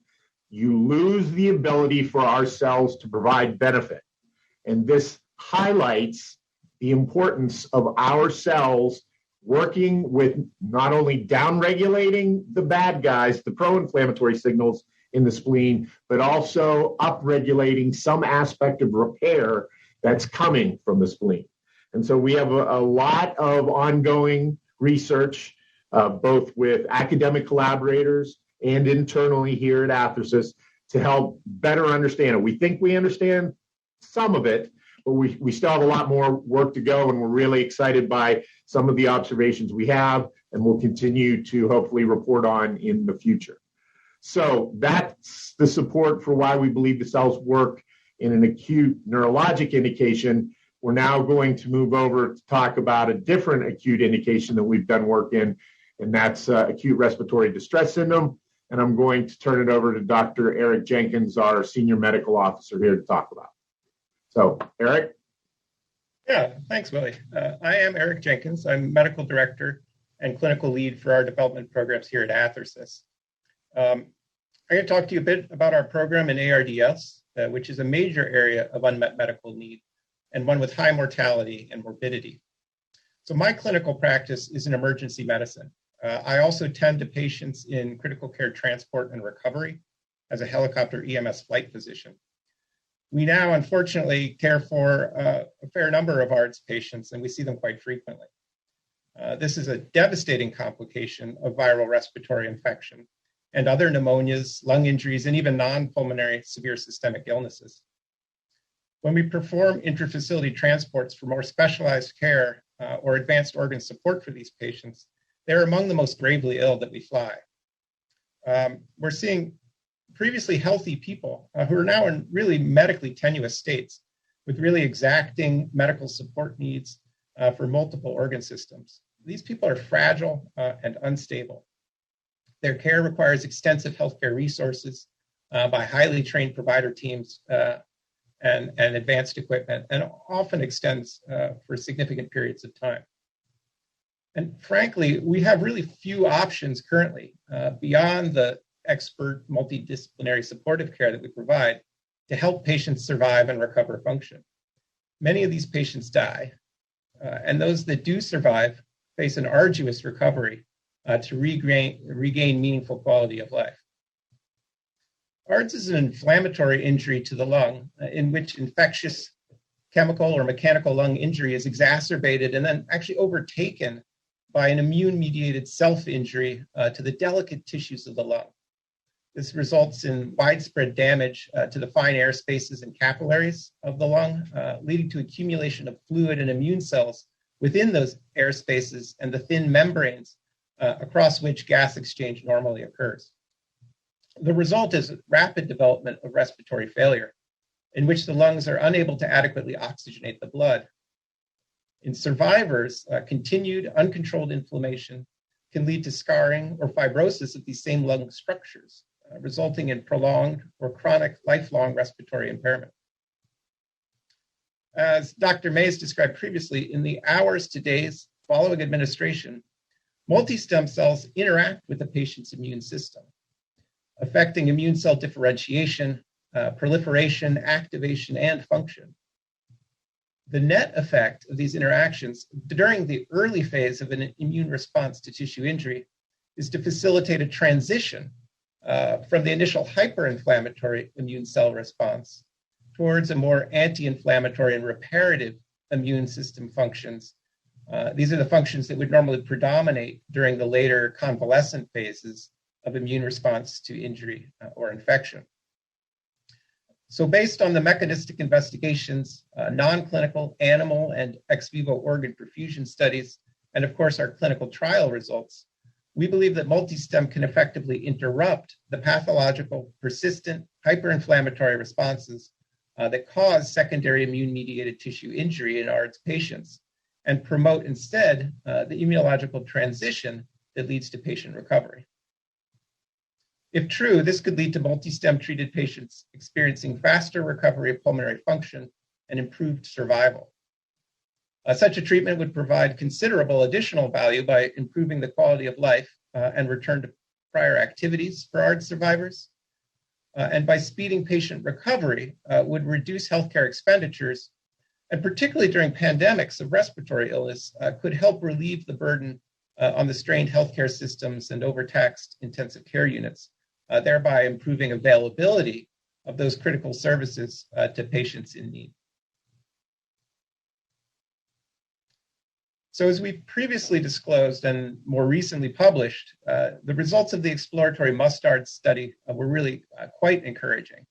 Speaker 3: you lose the ability for our cells to provide benefit. And this highlights the importance of our cells working with not only downregulating the bad guys, the pro-inflammatory signals in the spleen, but also upregulating some aspect of repair that's coming from the spleen. And so we have a lot of ongoing research, both with academic collaborators and internally here at Athersys, to help better understand it. We think we understand some of it, but we still have a lot more work to go, and we're really excited by some of the observations we have, and we'll continue to hopefully report on in the future. So that's the support for why we believe the cells work in an acute neurologic indication. We're now going to move over to talk about a different acute indication that we've done work in, and that's acute respiratory distress syndrome. And I'm going to turn it over to Dr. Eric Jenkins, our senior medical officer here to talk about. So, Eric?
Speaker 4: Yeah, thanks, Willie. I am Eric Jenkins. I'm medical director and clinical lead for our development programs here at Athersys. I'm going to talk to you a bit about our program in ARDS, which is a major area of unmet medical need and one with high mortality and morbidity. So my clinical practice is in emergency medicine. I also tend to patients in critical care transport and recovery as a helicopter EMS flight physician. We now, unfortunately, care for a fair number of ARDS patients, and we see them quite frequently. This is a devastating complication of viral respiratory infection and other pneumonias, lung injuries, and even non-pulmonary severe systemic illnesses. When we perform intrafacility transports for more specialized care or advanced organ support for these patients, they're among the most gravely ill that we fly. We're seeing previously healthy people who are now in really medically tenuous states with really exacting medical support needs for multiple organ systems. These people are fragile and unstable. Their care requires extensive healthcare resources by highly trained provider teams and advanced equipment, and often extends for significant periods of time. And frankly, we have really few options currently beyond the expert multidisciplinary supportive care that we provide to help patients survive and recover function. Many of these patients die, and those that do survive face an arduous recovery to regain meaningful quality of life. ARDS is an inflammatory injury to the lung in which infectious chemical or mechanical lung injury is exacerbated and then actually overtaken by an immune-mediated self-injury to the delicate tissues of the lung. This results in widespread damage to the fine air spaces and capillaries of the lung, leading to accumulation of fluid and immune cells within those air spaces and the thin membranes across which gas exchange normally occurs. The result is rapid development of respiratory failure, in which the lungs are unable to adequately oxygenate the blood. In survivors, continued uncontrolled inflammation can lead to scarring or fibrosis of these same lung structures, resulting in prolonged or chronic lifelong respiratory impairment. As Dr. Mays described previously, in the hours to days following administration, MultiStem cells interact with the patient's immune system, affecting immune cell differentiation, proliferation, activation, and function. The net effect of these interactions during the early phase of an immune response to tissue injury is to facilitate a transition from the initial hyperinflammatory immune cell response towards a more anti-inflammatory and reparative immune system functions. These are the functions that would normally predominate during the later convalescent phases of immune response to injury or infection. So based on the mechanistic investigations, non-clinical animal and ex vivo organ perfusion studies, and of course our clinical trial results, we believe that MultiStem can effectively interrupt the pathological, persistent hyperinflammatory responses that cause secondary immune-mediated tissue injury in ARDS patients and promote instead the immunological transition that leads to patient recovery. If true, this could lead to MultiStem treated patients experiencing faster recovery of pulmonary function and improved survival. Such a treatment would provide considerable additional value by improving the quality of life and return to prior activities for ARDS survivors, and by speeding patient recovery would reduce healthcare expenditures, and particularly during pandemics of respiratory illness, could help relieve the burden on the strained healthcare systems and overtaxed intensive care units, thereby improving availability of those critical services to patients in need. So as we previously disclosed and more recently published, the results of the exploratory MUST-ARDS study were really quite encouraging.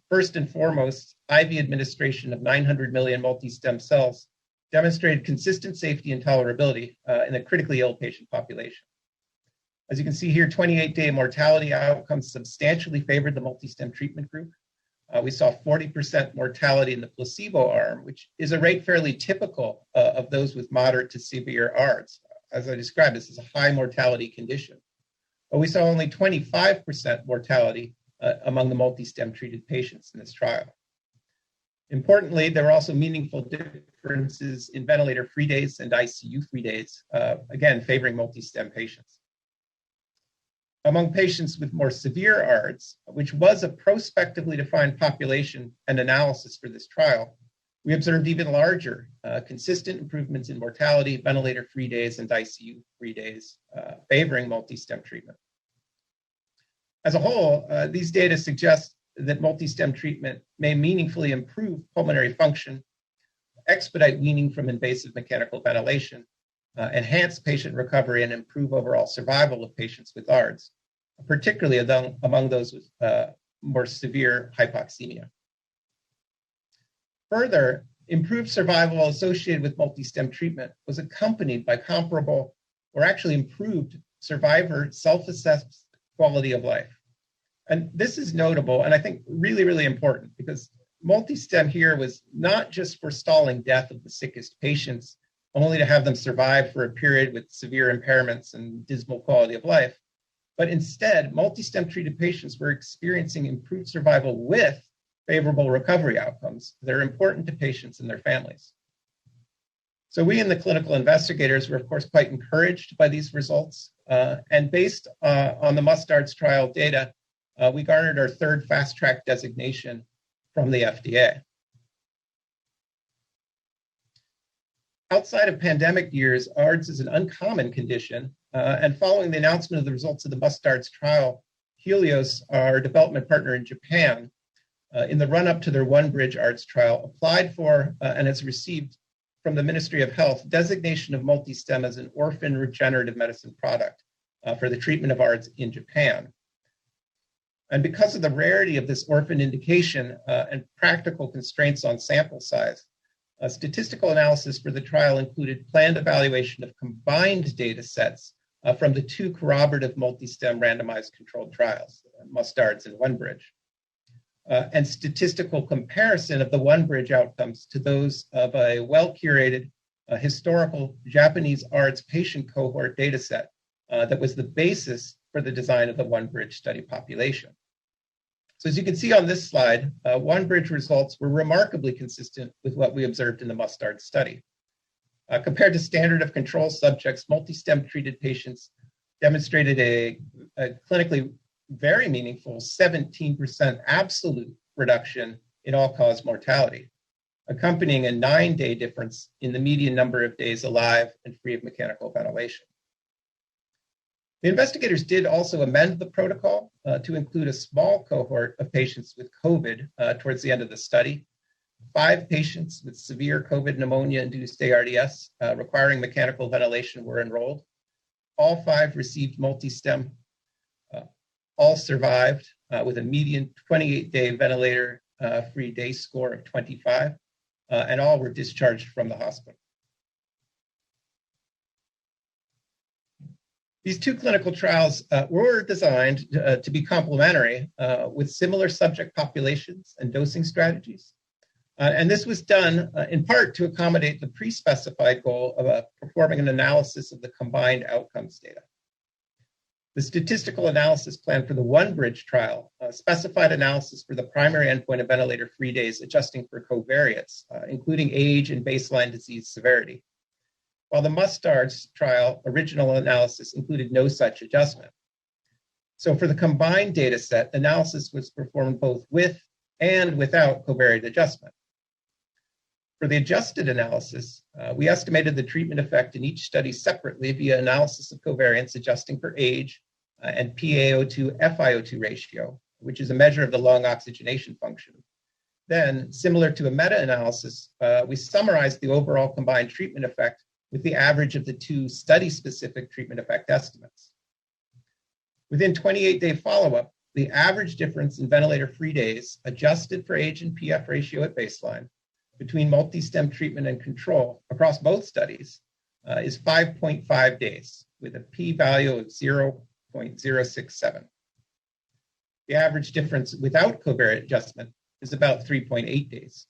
Speaker 4: First and foremost, IV administration of 900 million MultiStem cells demonstrated consistent safety and tolerability in a critically ill patient population. As you can see here, 28-day mortality outcomes substantially favored the MultiStem treatment group. We saw 40% mortality in the placebo arm, which is a rate fairly typical of those with moderate to severe ARDS. As I described, this is a high mortality condition. But we saw only 25% mortality among the MultiStem treated patients in this trial. Importantly, there were also meaningful differences in ventilator-free days and ICU-free days, again, favoring MultiStem patients. Among patients with more severe ARDS, which was a prospectively defined population and analysis for this trial, we observed even larger, consistent improvements in mortality, ventilator-free days, and ICU-free days, favoring MultiStem treatment. As a whole, these data suggest that MultiStem treatment may meaningfully improve pulmonary function, expedite weaning from invasive mechanical ventilation, enhance patient recovery, and improve overall survival of patients with ARDS, particularly among those with more severe hypoxemia. Further, improved survival associated with MultiStem treatment was accompanied by comparable or actually improved survivor self-assessed quality of life. And this is notable and I think really, really important because MultiStem here was not just forestalling death of the sickest patients, only to have them survive for a period with severe impairments and dismal quality of life. But instead, MultiStem treated patients were experiencing improved survival with favorable recovery outcomes that are important to patients and their families. So we and the clinical investigators were, of course, quite encouraged by these results. And based on the MUST-ARDS trial data, we garnered our third fast track designation from the FDA. Outside of pandemic years, ARDS is an uncommon condition, and following the announcement of the results of the MUST-ARDS trial, Helios, our development partner in Japan, in the run-up to their OneBridge ARDS trial, applied for and has received from the Ministry of Health designation of MultiStem as an orphan regenerative medicine product for the treatment of ARDS in Japan. And because of the rarity of this orphan indication and practical constraints on sample size, a statistical analysis for the trial included planned evaluation of combined data sets from the two corroborative MultiStem randomized controlled trials, MUST-ARDS and OneBridge, and statistical comparison of the OneBridge outcomes to those of a well-curated historical Japanese ARDS patient cohort data set that was the basis for the design of the OneBridge study population. So as you can see on this slide, OneBridge results were remarkably consistent with what we observed in the MUST-ARDS study. Compared to standard of control subjects, MultiStem treated patients demonstrated a clinically very meaningful 17% absolute reduction in all-cause mortality, accompanying a 9-day difference in the median number of days alive and free of mechanical ventilation. The investigators did also amend the protocol to include a small cohort of patients with COVID towards the end of the study. 5 patients with severe COVID pneumonia-induced ARDS requiring mechanical ventilation were enrolled. All 5 received MultiStem. All survived with a median 28-day ventilator-free day score of 25, and all were discharged from the hospital. These 2 clinical trials were designed to be complementary with similar subject populations and dosing strategies. And this was done in part to accommodate the pre-specified goal of performing an analysis of the combined outcomes data. The statistical analysis plan for the OneBridge trial specified analysis for the primary endpoint of ventilator-free days adjusting for covariates, including age and baseline disease severity, while the Mustards trial original analysis included no such adjustment. So for the combined data set, analysis was performed both with and without covariate adjustment. For the adjusted analysis, we estimated the treatment effect in each study separately via analysis of covariance adjusting for age and PaO2-FiO2 ratio, which is a measure of the lung oxygenation function. Then, similar to a meta-analysis, we summarized the overall combined treatment effect with the average of the 2 study-specific treatment effect estimates. Within 28-day follow-up, the average difference in ventilator-free days adjusted for age and PF ratio at baseline between MultiStem treatment and control across both studies is 5.5 days with a p-value of 0.067. The average difference without covariate adjustment is about 3.8 days.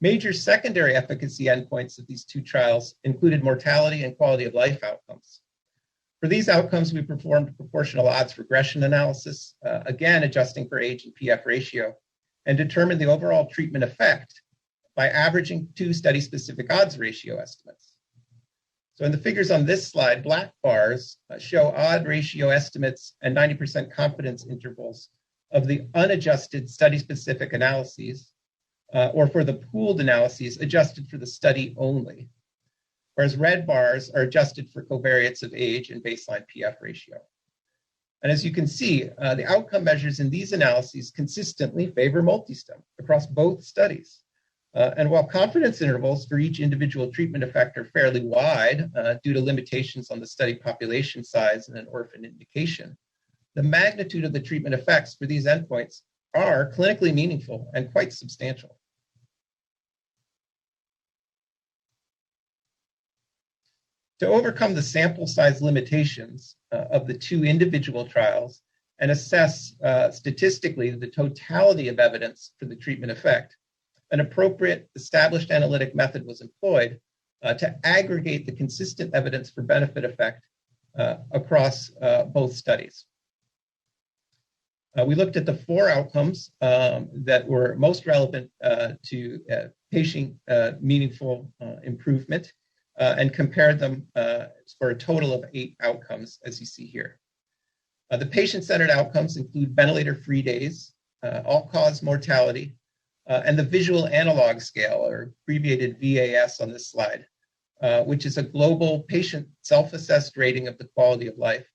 Speaker 4: Major secondary efficacy endpoints of these 2 trials included mortality and quality of life outcomes. For these outcomes, we performed proportional odds regression analysis, again adjusting for age and PF ratio, and determined the overall treatment effect by averaging 2 study-specific odds ratio estimates. So in the figures on this slide, black bars show odd ratio estimates and 90% confidence intervals of the unadjusted study-specific analyses, or for the pooled analyses adjusted for the study only, whereas red bars are adjusted for covariates of age and baseline PF ratio. And as you can see, the outcome measures in these analyses consistently favor MultiStem across both studies. And while confidence intervals for each individual treatment effect are fairly wide due to limitations on the study population size and an orphan indication, the magnitude of the treatment effects for these endpoints are clinically meaningful and quite substantial. To overcome the sample size limitations of the 2 individual trials and assess statistically the totality of evidence for the treatment effect, an appropriate established analytic method was employed to aggregate the consistent evidence for benefit effect across both studies. We looked at the 4 outcomes that were most relevant to patient meaningful improvement and compared them for a total of 8 outcomes, as you see here. The patient-centered outcomes include ventilator-free days, all-cause mortality, and the visual analog scale, or abbreviated VAS on this slide, which is a global patient self-assessed rating of the quality of life,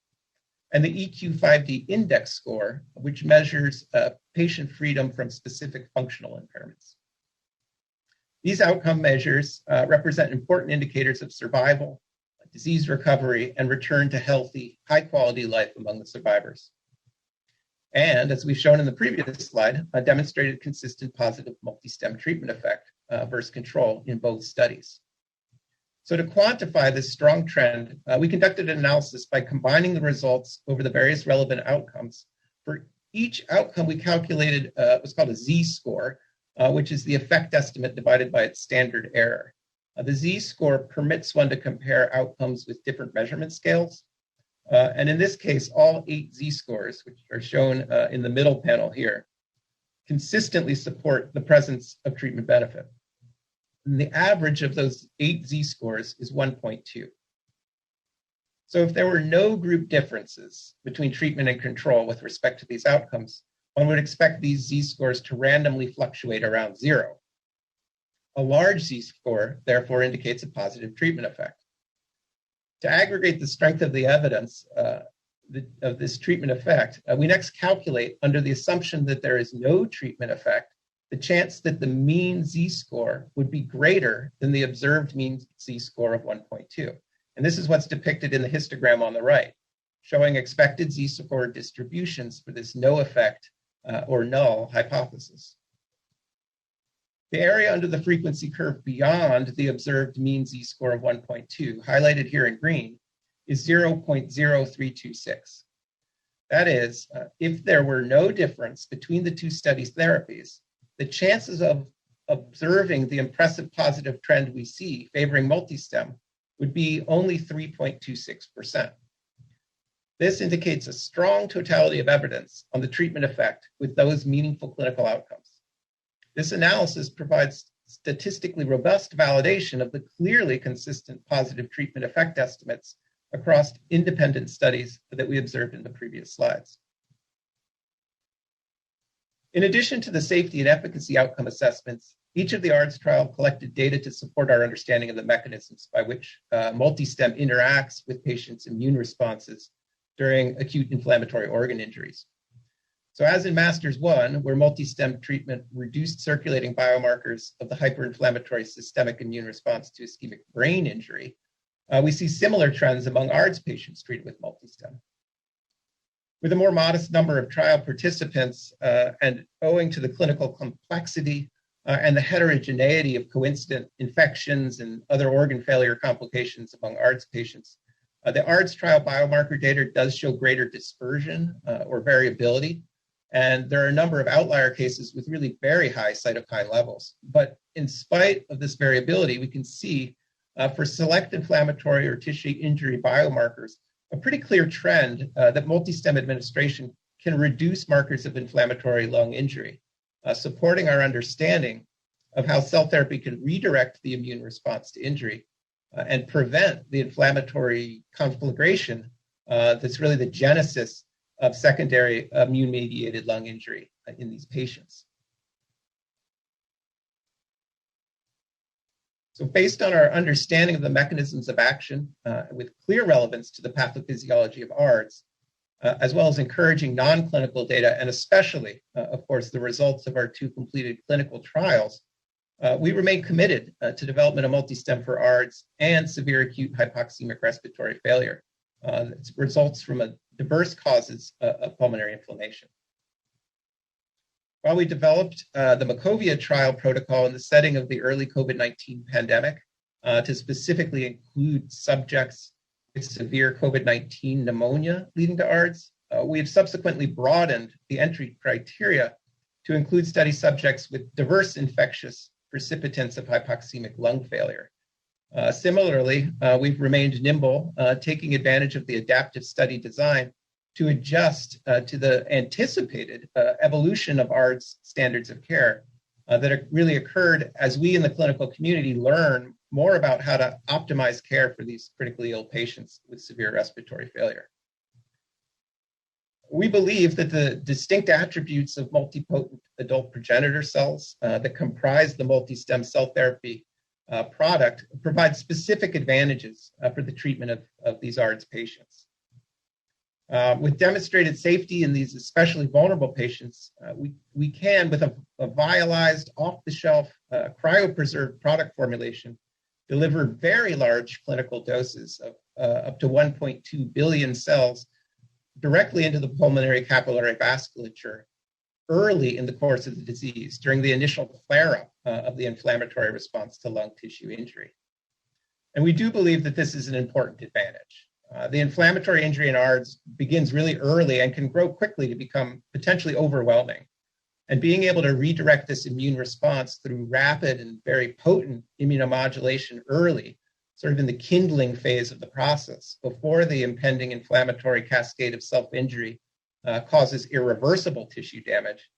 Speaker 4: and the EQ-5D index score, which measures patient freedom from specific functional impairments. These outcome measures represent important indicators of survival, disease recovery, and return to healthy, high-quality life among the survivors. And as we've shown in the previous slide, demonstrated consistent positive MultiStem treatment effect versus control in both studies. So to quantify this strong trend, we conducted an analysis by combining the results over the various relevant outcomes. For each outcome, we calculated what's called a Z-score, which is the effect estimate divided by its standard error. The Z-score permits one to compare outcomes with different measurement scales. And in this case, all 8 Z-scores, which are shown in the middle panel here, consistently support the presence of treatment benefit. And the average of those 8 Z-scores is 1.2. So if there were no group differences between treatment and control with respect to these outcomes, one would expect these z-scores to randomly fluctuate around 0. A large z-score, therefore, indicates a positive treatment effect. To aggregate the strength of the evidence of this treatment effect, we next calculate, under the assumption that there is no treatment effect, the chance that the mean z-score would be greater than the observed mean z-score of 1.2. And this is what's depicted in the histogram on the right, showing expected z-score distributions for this no effect or null hypothesis. The area under the frequency curve beyond the observed mean z-score of 1.2, highlighted here in green, is 0.0326. That is, if there were no difference between the two studies' therapies, the chances of observing the impressive positive trend we see favoring MultiStem would be only 3.26%. This indicates a strong totality of evidence on the treatment effect with those meaningful clinical outcomes. This analysis provides statistically robust validation of the clearly consistent positive treatment effect estimates across independent studies that we observed in the previous slides. In addition to the safety and efficacy outcome assessments, each of the ARDS trial collected data to support our understanding of the mechanisms by which MultiStem interacts with patients' immune responses during acute inflammatory organ injuries. So as in MASTERS-1, where MultiStem treatment reduced circulating biomarkers of the hyperinflammatory systemic immune response to ischemic brain injury, we see similar trends among ARDS patients treated with MultiStem. With a more modest number of trial participants and owing to the clinical complexity and the heterogeneity of coincident infections and other organ failure complications among ARDS patients, the ARDS trial biomarker data does show greater dispersion or variability. And there are a number of outlier cases with really very high cytokine levels. But in spite of this variability, we can see for select inflammatory or tissue injury biomarkers, a pretty clear trend that MultiStem administration can reduce markers of inflammatory lung injury, supporting our understanding of how cell therapy can redirect the immune response to injury and prevent the inflammatory conflagration that's really the genesis of secondary immune-mediated lung injury in these patients. So based on our understanding of the mechanisms of action with clear relevance to the pathophysiology of ARDS, as well as encouraging non-clinical data, and especially, of course, the results of our 2 completed clinical trials, we remain committed to development of MultiStem for ARDS and severe acute hypoxemic respiratory failure. It results from a diverse causes of pulmonary inflammation. While we developed the Macovia trial protocol in the setting of the early COVID-19 pandemic to specifically include subjects with severe COVID-19 pneumonia leading to ARDS, we have subsequently broadened the entry criteria to include study subjects with diverse infectious precipitants of hypoxemic lung failure. Similarly, we've remained nimble, taking advantage of the adaptive study design to adjust to the anticipated evolution of ARDS standards of care that really occurred as we in the clinical community learn more about how to optimize care for these critically ill patients with severe respiratory failure. We believe that the distinct attributes of multipotent adult progenitor cells that comprise the MultiStem cell therapy product provide specific advantages for the treatment of these ARDS patients. With demonstrated safety in these especially vulnerable patients, we can, with a vialized, off-the-shelf, cryopreserved product formulation, deliver very large clinical doses of up to 1.2 billion cells directly into the pulmonary capillary vasculature early in the course of the disease, during the initial flare-up of the inflammatory response to lung tissue injury. And we do believe that this is an important advantage. The inflammatory injury in ARDS begins really early and can grow quickly to become potentially overwhelming. And being able to redirect this immune response through rapid and very potent immunomodulation early, sort of in the kindling phase of the process, before the impending inflammatory cascade of self-injury causes irreversible tissue damage,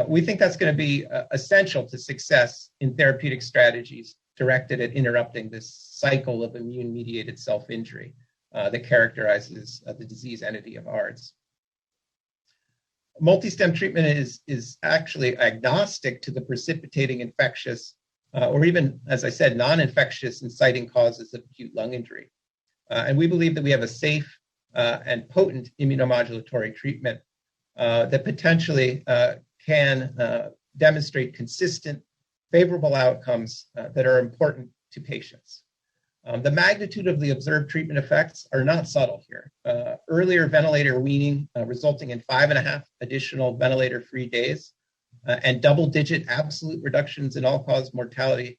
Speaker 4: we think that's going to be essential to success in therapeutic strategies directed at interrupting this cycle of immune-mediated self-injury. that characterizes the disease entity of ARDS. MultiStem treatment is actually agnostic to the precipitating infectious or even, as I said, non-infectious inciting causes of acute lung injury. And we believe that we have a safe and potent immunomodulatory treatment that potentially can demonstrate consistent, favorable outcomes that are important to patients. The magnitude of the observed treatment effects are not subtle here. Earlier ventilator weaning resulting in 5.5 additional ventilator-free days and double-digit absolute reductions in all-cause mortality.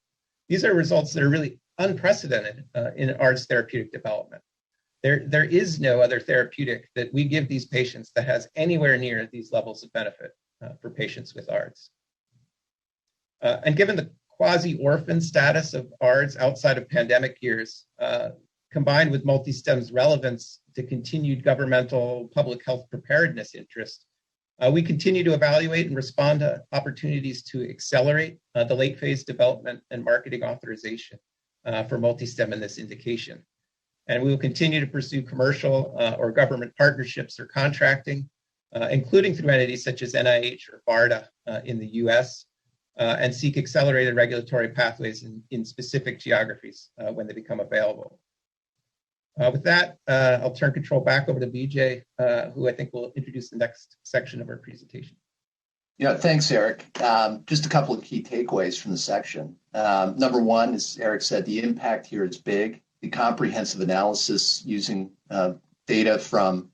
Speaker 4: These are results that are really unprecedented in ARDS therapeutic development. There is no other therapeutic that we give these patients that has anywhere near these levels of benefit for patients with ARDS. And given the quasi-orphan status of ARDS outside of pandemic years, combined with MultiStem's relevance to continued governmental public health preparedness interest, we continue to evaluate and respond to opportunities to accelerate the late phase development and marketing authorization for MultiStem in this indication. And we will continue to pursue commercial or government partnerships or contracting, including through entities such as NIH or BARDA in the US, and seek accelerated regulatory pathways in specific geographies when they become available. With that, I'll turn control back over to BJ, who I think will introduce the next section of our presentation.
Speaker 2: Yeah, thanks, Eric. Just a couple of key takeaways from the section. Number one, as Eric said, the impact here is big. The comprehensive analysis using data from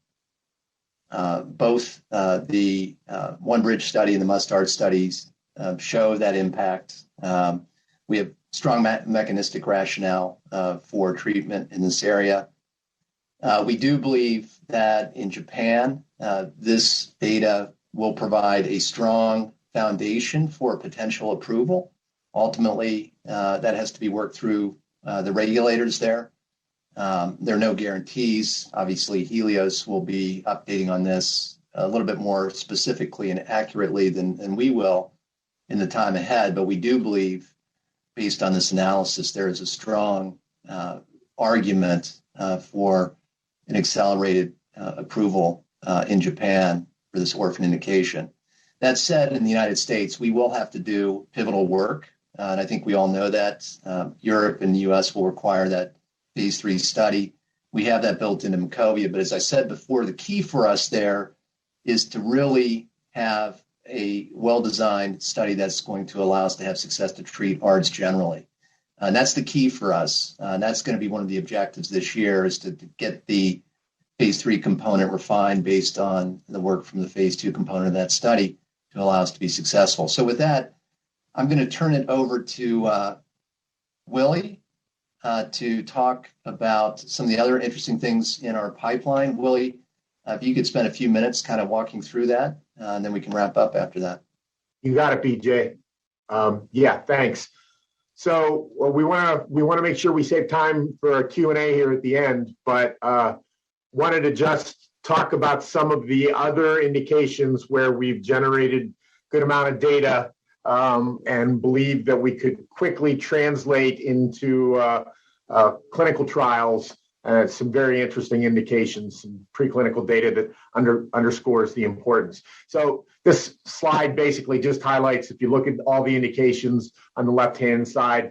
Speaker 2: both the One Bridge study and the MUST-ARDS studies show that impact. We have strong mechanistic rationale for treatment in this area. We do believe that in Japan, this data will provide a strong foundation for potential approval. Ultimately, that has to be worked through the regulators there. There are no guarantees. Obviously, Helios will be updating on this a little bit more specifically and accurately than we will in the time ahead, but we do believe, based on this analysis, there is a strong argument for an accelerated approval in Japan for this orphan indication. That said, in the United States, we will have to do pivotal work, and I think we all know that. Europe and the US will require that phase 3 study. We have that built into Macovia, but as I said before, the key for us there is to really have a well-designed study that's going to allow us to have success to treat ARDS generally. And that's the key for us. And that's going to be one of the objectives this year, is to get the phase 3 component refined based on the work from the phase 2 component of that study to allow us to be successful. So with that, I'm going to turn it over to Willie to talk about some of the other interesting things in our pipeline. Willie, if you could spend a few minutes kind of walking through that, and then we can wrap up after that.
Speaker 3: You got it, BJ. Yeah, thanks. So we want to make sure we save time for a Q&A here at the end, but wanted to just talk about some of the other indications where we've generated good amount of data and believe that we could quickly translate into clinical trials. Some very interesting indications, some preclinical data that underscores the importance. So this slide basically just highlights, if you look at all the indications on the left-hand side,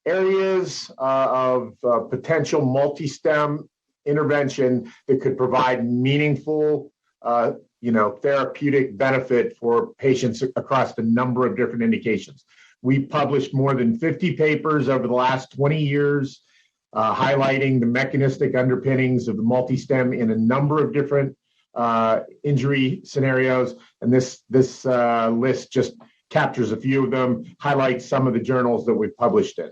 Speaker 3: areas of potential MultiStem intervention that could provide meaningful, therapeutic benefit for patients across a number of different indications. We've published more than 50 papers over the last 20 years, highlighting the mechanistic underpinnings of the MultiStem in a number of different injury scenarios. And this list just captures a few of them, highlights some of the journals that we've published in.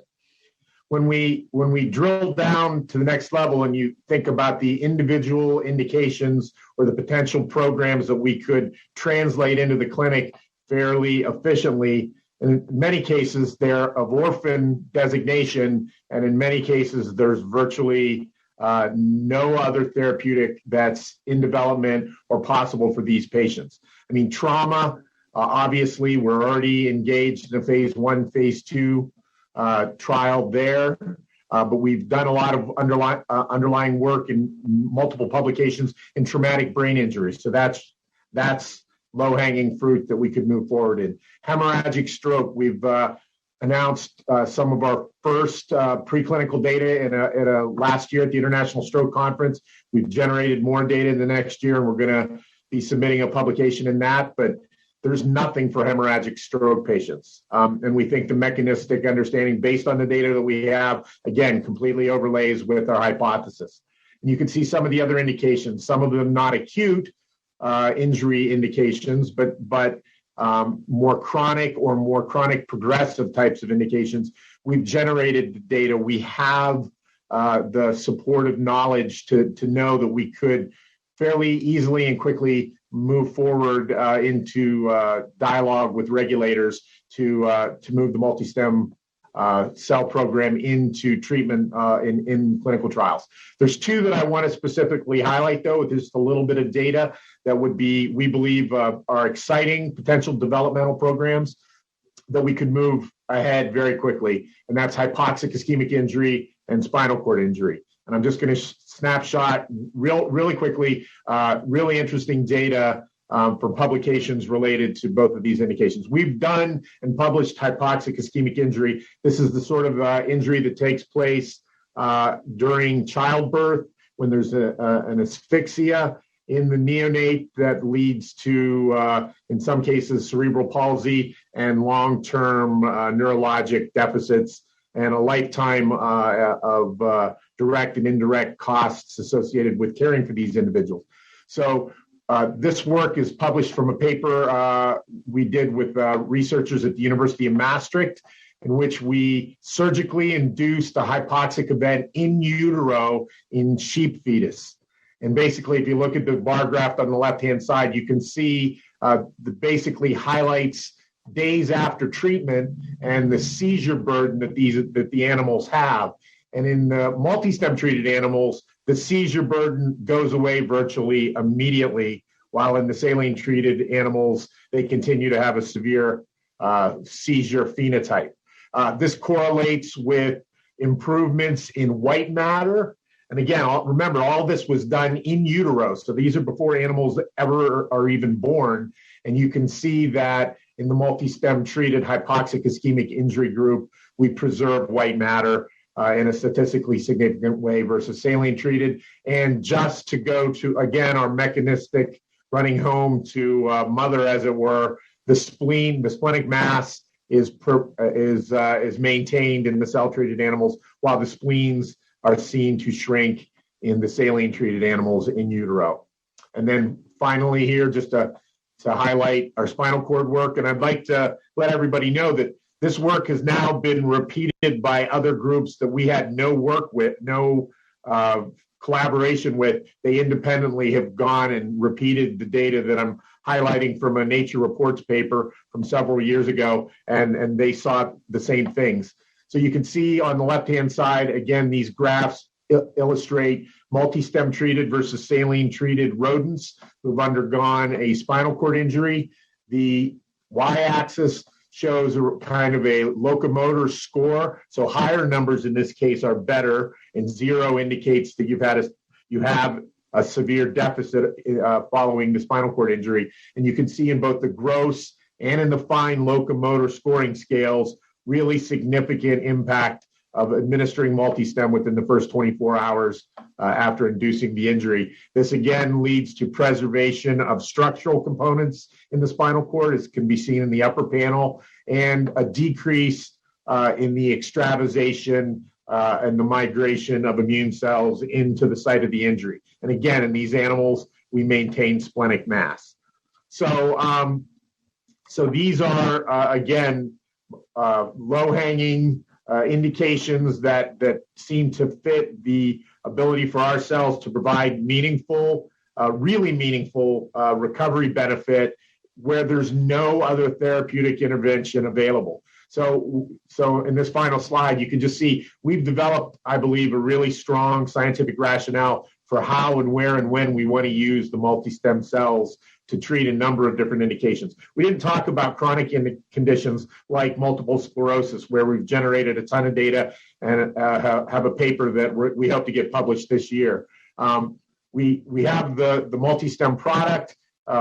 Speaker 3: When we drill down to the next level and you think about the individual indications or the potential programs that we could translate into the clinic fairly efficiently, in many cases, they're of orphan designation, and in many cases, there's virtually no other therapeutic that's in development or possible for these patients. I mean, trauma, obviously, we're already engaged in a phase 1, phase 2 trial there. but we've done a lot of underlying work in multiple publications in traumatic brain injuries. So that's low-hanging fruit that we could move forward in. Hemorrhagic stroke, we've announced some of our first preclinical data at a last year at the International Stroke Conference. We've generated more data in the next year, and we're going to be submitting a publication in that, but there's nothing for hemorrhagic stroke patients. And we think the mechanistic understanding based on the data that we have, again, completely overlays with our hypothesis. And you can see some of the other indications, some of them not acute injury indications, but more chronic or more chronic progressive types of indications. We've generated the data. We have the supportive knowledge to know that we could fairly easily and quickly move forward into dialogue with regulators to move the MultiStem cell program into treatment in clinical trials. There's two that I want to specifically highlight, though, with just a little bit of data that would be, we believe, are exciting potential developmental programs that we could move ahead very quickly, and that's hypoxic ischemic injury and spinal cord injury. And I'm just going to snapshot really quickly, really interesting data for publications related to both of these indications. We've done and published hypoxic ischemic injury. This is the sort of injury that takes place during childbirth when there's an asphyxia in the neonate that leads to, in some cases, cerebral palsy and long-term neurologic deficits and a lifetime of direct and indirect costs associated with caring for these individuals. So this work is published from a paper we did with researchers at the University of Maastricht, in which we surgically induced a hypoxic event in utero in sheep fetus. And basically, if you look at the bar graph on the left-hand side, you can see basically highlights days after treatment and the seizure burden that the animals have. And in the MultiStem treated animals, the seizure burden goes away virtually immediately, while in the saline treated animals, they continue to have a severe seizure phenotype. This correlates with improvements in white matter. And again, remember, all this was done in utero. So these are before animals ever are even born. And you can see that in the MultiStem treated hypoxic ischemic injury group, we preserve white matter in a statistically significant way versus saline treated. And just to go to, again, our mechanistic running home to mother, as it were, the spleen, the splenic mass is maintained in the cell-treated animals, while the spleens are seen to shrink in the saline-treated animals in utero. And then finally here, just to highlight our spinal cord work, and I'd like to let everybody know that this work has now been repeated by other groups that we had no work with, no collaboration with. They independently have gone and repeated the data that I'm highlighting from a Nature Reports paper from several years ago, and they saw the same things. So you can see on the left-hand side, again, these graphs illustrate MultiStem treated versus saline treated rodents who've undergone a spinal cord injury. The y-axis shows a kind of a locomotor score. So higher numbers in this case are better, and 0 indicates that you have a severe deficit following the spinal cord injury. And you can see in both the gross and in the fine locomotor scoring scales really significant impact of administering MultiStem within the first 24 hours after inducing the injury. This again leads to preservation of structural components in the spinal cord, as can be seen in the upper panel, and a decrease in the extravasation and the migration of immune cells into the site of the injury. And again, in these animals, we maintain splenic mass. So these are, again, low-hanging indications that seem to fit the ability for our cells to provide meaningful, really meaningful recovery benefit where there's no other therapeutic intervention available. So in this final slide, you can just see we've developed, I believe, a really strong scientific rationale for how and where and when we want to use the MultiStem cells to treat a number of different indications. We didn't talk about chronic conditions like multiple sclerosis, where we've generated a ton of data and have a paper that we hope to get published this year. We have the MultiStem product.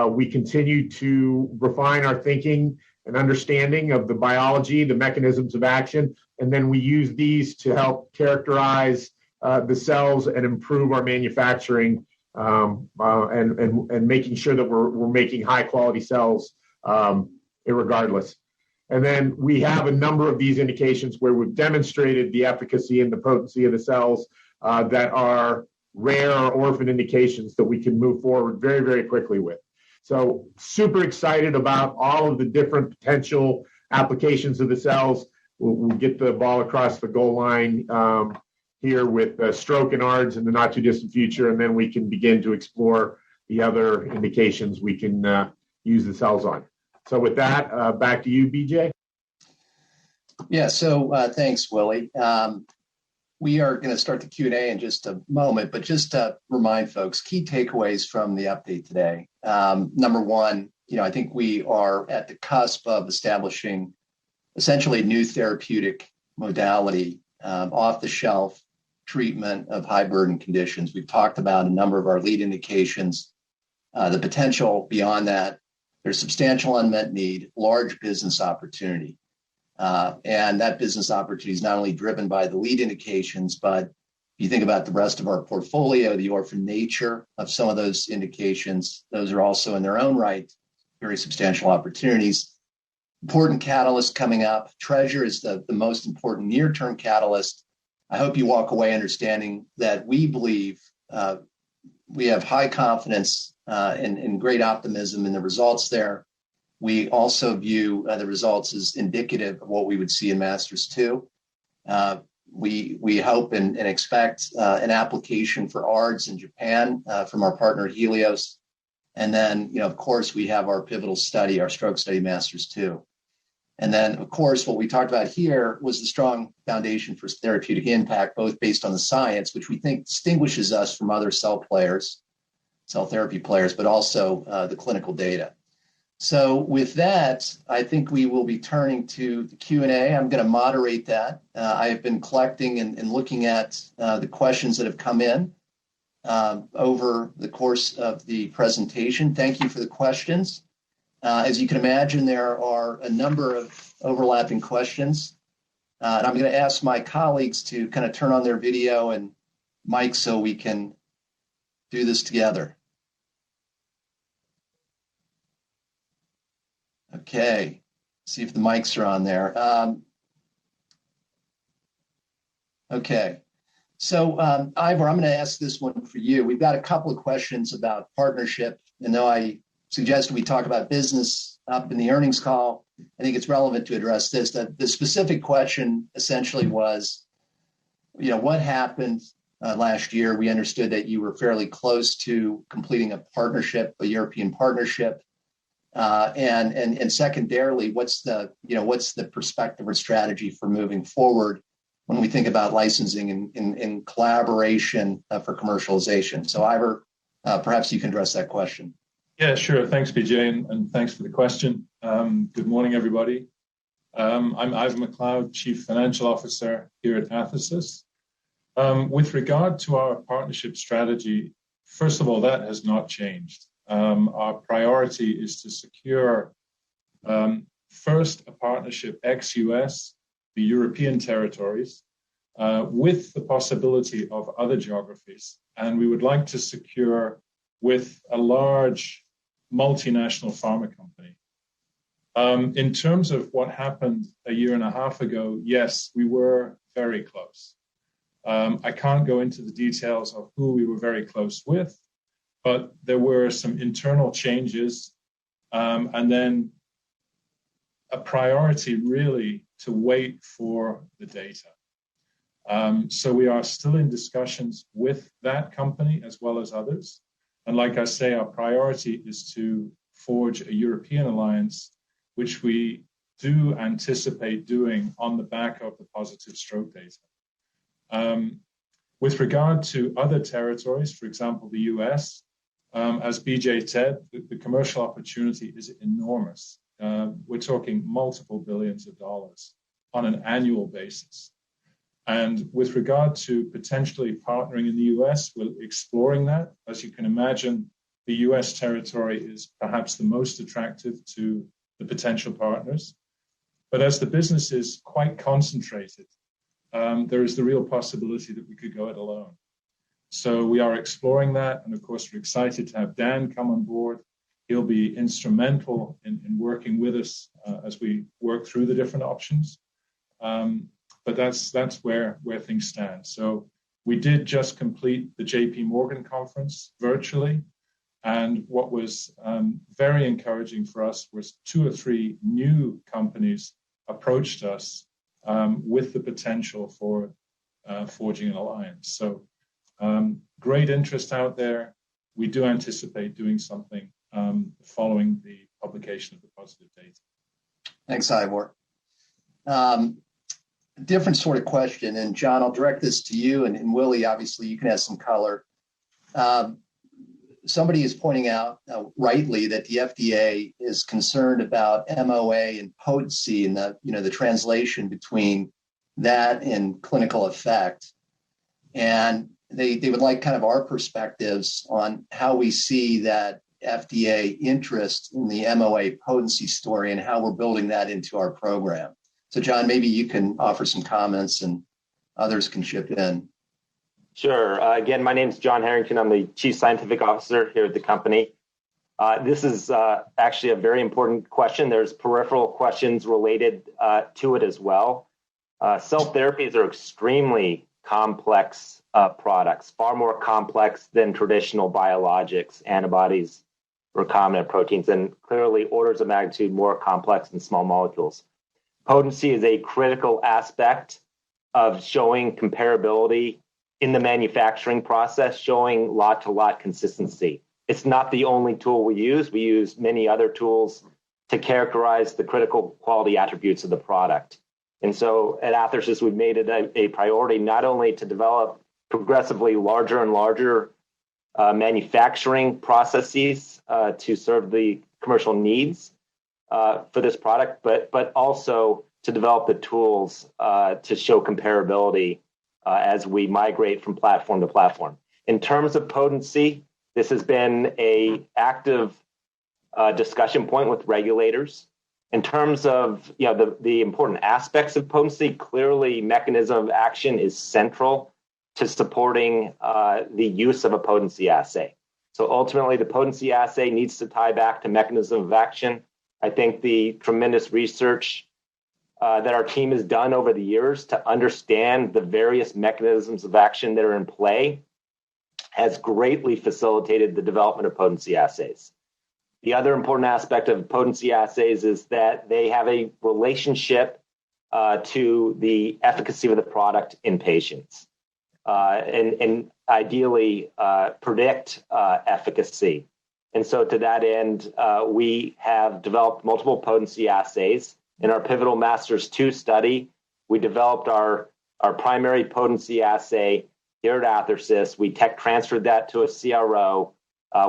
Speaker 3: We continue to refine our thinking and understanding of the biology, the mechanisms of action, and then we use these to help characterize the cells and improve our manufacturing and making sure that we're making high quality cells irregardless. And then we have a number of these indications where we've demonstrated the efficacy and the potency of the cells that are rare or orphan indications that we can move forward very, very quickly with. So super excited about all of the different potential applications of the cells. We'll get the ball across the goal line here with stroke and ARDS in the not too distant future, and then we can begin to explore the other indications we can use the cells on. So with that, back to you, BJ.
Speaker 2: Yeah, so thanks, Willie. We are going to start the Q&A in just a moment, but just to remind folks, key takeaways from the update today. Number one, I think we are at the cusp of establishing essentially a new therapeutic modality, off-the-shelf treatment of high-burden conditions. We've talked about a number of our lead indications, the potential beyond that. There's substantial unmet need, large business opportunity. And that business opportunity is not only driven by the lead indications, but if you think about the rest of our portfolio, the orphan nature of some of those indications, those are also in their own right very substantial opportunities. Important catalyst coming up. Treasure is the most important near-term catalyst. I hope you walk away understanding that we believe we have high confidence and great optimism in the results there. We also view the results as indicative of what we would see in MASTERS-2. We hope and expect an application for ARDS in Japan from our partner Helios. And then, of course, we have our pivotal study, our stroke study, MASTERS-2. And then, of course, what we talked about here was the strong foundation for therapeutic impact, both based on the science, which we think distinguishes us from other cell therapy players, but also the clinical data. So with that, I think we will be turning to the Q&A. I'm going to moderate that. I have been collecting and looking at the questions that have come in over the course of the presentation. Thank you for the questions. As you can imagine, there are a number of overlapping questions. And I'm going to ask my colleagues to kind of turn on their video and mic so we can do this together. Okay, see if the mics are on there. Okay, so Ivor, I'm going to ask this one for you. We've got a couple of questions about partnership, and though I suggested we talk about business up in the earnings call, I think it's relevant to address this. The specific question essentially was, what happened last year? We understood that you were fairly close to completing a partnership, a European partnership. And secondarily, what's the perspective or strategy for moving forward when we think about licensing and collaboration for commercialization? So Ivor, perhaps you can address that question.
Speaker 5: Yeah, sure. Thanks, BJ, and thanks for the question. Good morning, everybody. I'm Ivor McLeod, Chief Financial Officer here at Athersys. With regard to our partnership strategy, first of all, that has not changed. Our priority is to secure first a partnership ex-US, the European territories, with the possibility of other geographies. And we would like to secure with a large multinational pharma company. In terms of what happened a year and a half ago, yes, we were very close. I can't go into the details of who we were very close with, but there were some internal changes and then a priority really to wait for the data. So we are still in discussions with that company as well as others. And like I say, our priority is to forge a European alliance, which we do anticipate doing on the back of the positive stroke data. With regard to other territories, for example, the US, As BJ said, the commercial opportunity is enormous. We're talking multiple billions of dollars on an annual basis. And with regard to potentially partnering in the US, we're exploring that. As you can imagine, the US territory is perhaps the most attractive to the potential partners. But as the business is quite concentrated, there is the real possibility that we could go it alone. So we are exploring that. And of course, we're excited to have Dan come on board. He'll be instrumental in working with us as we work through the different options. But that's where things stand. So we did just complete the JP Morgan conference virtually. And what was very encouraging for us was 2 or 3 new companies approached us with the potential for forging an alliance. So great interest out there. We do anticipate doing something following the publication of the positive data.
Speaker 2: Thanks, Ivor. Different sort of question, and John, I'll direct this to you, and Willie, obviously, you can add some color. Somebody is pointing out rightly that the FDA is concerned about MOA and potency and the translation between that and clinical effect. And they would like kind of our perspectives on how we see that FDA interest in the MOA potency story and how we're building that into our program. So, John, maybe you can offer some comments and others can chip in.
Speaker 6: Sure. Again, my name is John Harrington. I'm the Chief Scientific Officer here at the company. This is actually a very important question. There's peripheral questions related to it as well. Cell therapies are extremely complex products, far more complex than traditional biologics, antibodies, recombinant proteins, and clearly orders of magnitude more complex than small molecules. Potency is a critical aspect of showing comparability in the manufacturing process, showing lot-to-lot consistency. It's not the only tool we use. We use many other tools to characterize the critical quality attributes of the product. And so at Athersys, we've made it a priority not only to develop progressively larger and larger manufacturing processes to serve the commercial needs for this product, but also to develop the tools to show comparability as we migrate from platform to platform. In terms of potency, this has been an active discussion point with regulators. In terms of the important aspects of potency, clearly mechanism of action is central to supporting the use of a potency assay. So ultimately, the potency assay needs to tie back to mechanism of action. I think the tremendous research that our team has done over the years to understand the various mechanisms of action that are in play has greatly facilitated the development of potency assays. The other important aspect of potency assays is that they have a relationship to the efficacy of the product in patients and ideally predict efficacy. And so to that end, we have developed multiple potency assays. In our pivotal Masters-2 study, we developed our primary potency assay here at Athersys. We tech transferred that to a CRO.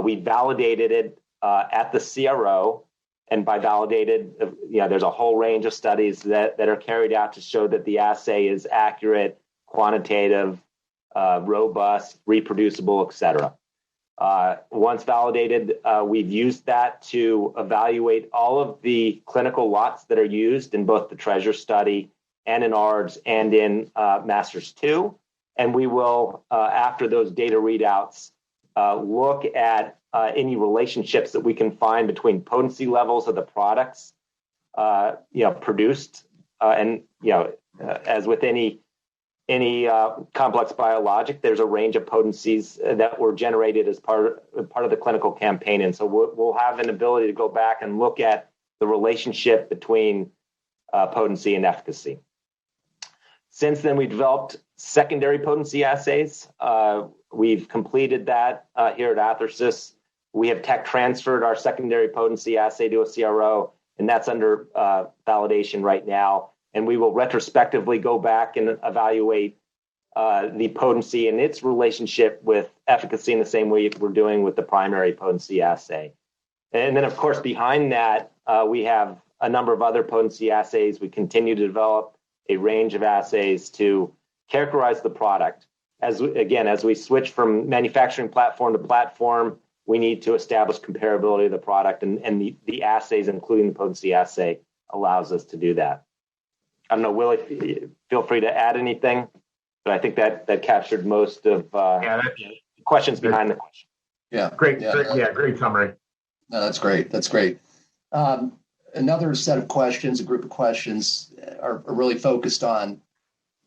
Speaker 6: We validated it at the CRO. And by validated, there's a whole range of studies that are carried out to show that the assay is accurate, quantitative, robust, reproducible, et cetera. Once validated, we've used that to evaluate all of the clinical lots that are used in both the TREASURE study and in ARDS and in Masters-2. And we will, after those data readouts, look at any relationships that we can find between potency levels of the products, produced, and as with any complex biologic, there's a range of potencies that were generated as part of the clinical campaign. And so we'll have an ability to go back and look at the relationship between potency and efficacy. Since then, we developed secondary potency assays. We've completed that here at Athersys. We have tech transferred our secondary potency assay to a CRO, and that's under validation right now. And we will retrospectively go back and evaluate the potency and its relationship with efficacy in the same way we're doing with the primary potency assay. And then, of course, behind that, we have a number of other potency assays. We continue to develop a range of assays to characterize the product. As we switch from manufacturing platform to platform, we need to establish comparability of the product, and the assays, including the potency assay, allows us to do that. I don't know, Willie, feel free to add anything, but I think that captured most of the questions behind the question.
Speaker 2: Yeah,
Speaker 3: great summary.
Speaker 2: No, that's great. That's great. Another set of questions, a group of questions, are really focused on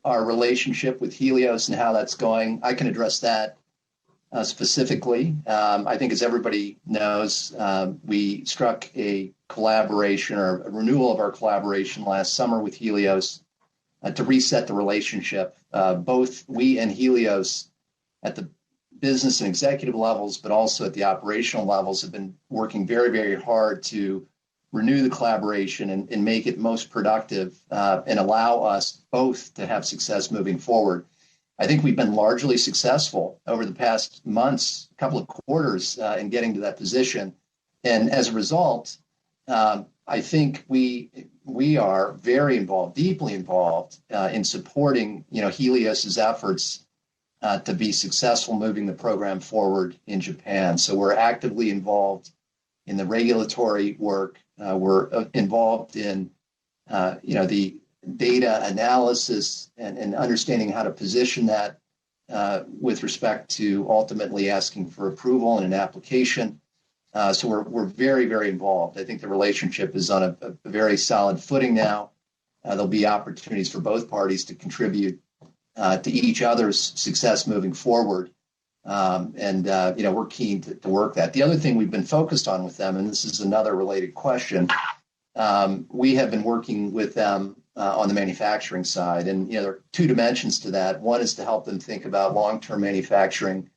Speaker 2: our relationship with Helios and how that's going. I can address that specifically. I think, as everybody knows, we struck a collaboration or a renewal of our collaboration last summer with Helios to reset the relationship. Both we and Helios at the business and executive levels, but also at the operational levels, have been working very, very hard to renew the collaboration and make it most productive and allow us both to have success moving forward. I think we've been largely successful over the past months, a couple of quarters, in getting to that position. And as a result, I think we are very involved, deeply involved in supporting, Helios's efforts to be successful moving the program forward in Japan. So we're actively involved in the regulatory work. We're involved in, the data analysis and understanding how to position that with respect to ultimately asking for approval in an application. So we're very, very involved. I think the relationship is on a very solid footing now. There'll be opportunities for both parties to contribute to each other's success moving forward. We're keen to work that. The other thing we've been focused on with them, and this is another related question, we have been working with them on the manufacturing side. And, there are two dimensions to that. One is to help them think about long-term manufacturing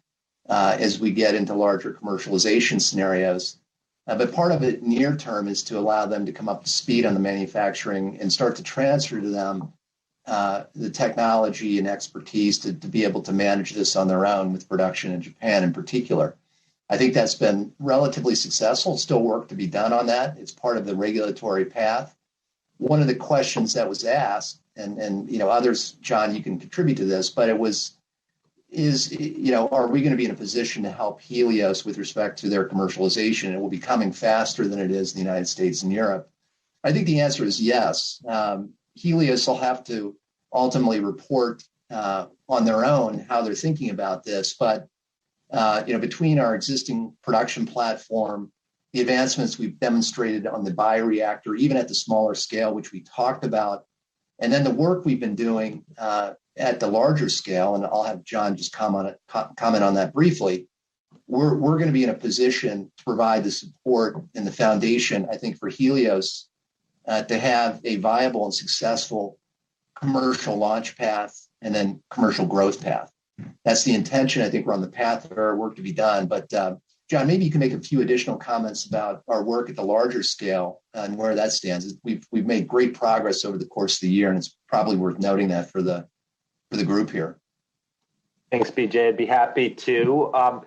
Speaker 2: as we get into larger commercialization scenarios. But part of it near term is to allow them to come up to speed on the manufacturing and start to transfer to them the technology and expertise to be able to manage this on their own with production in Japan in particular. I think that's been relatively successful. Still work to be done on that. It's part of the regulatory path. One of the questions that was asked, and others, John, you can contribute to this, but it was, are we going to be in a position to help Helios with respect to their commercialization? It will be coming faster than it is in the United States and Europe. I think the answer is yes. Helios will have to ultimately report on their own how they're thinking about this. But, between our existing production platform, the advancements we've demonstrated on the bioreactor, even at the smaller scale, which we talked about, and then the work we've been doing at the larger scale, and I'll have John just comment on that briefly, we're going to be in a position to provide the support and the foundation, I think, for Helios to have a viable and successful commercial launch path and then commercial growth path. That's the intention. I think we're on the path. There are work to be done. But John, maybe you can make a few additional comments about our work at the larger scale and where that stands. We've made great progress over the course of the year, and it's probably worth noting that for the group here.
Speaker 6: Thanks, BJ. I'd be happy to.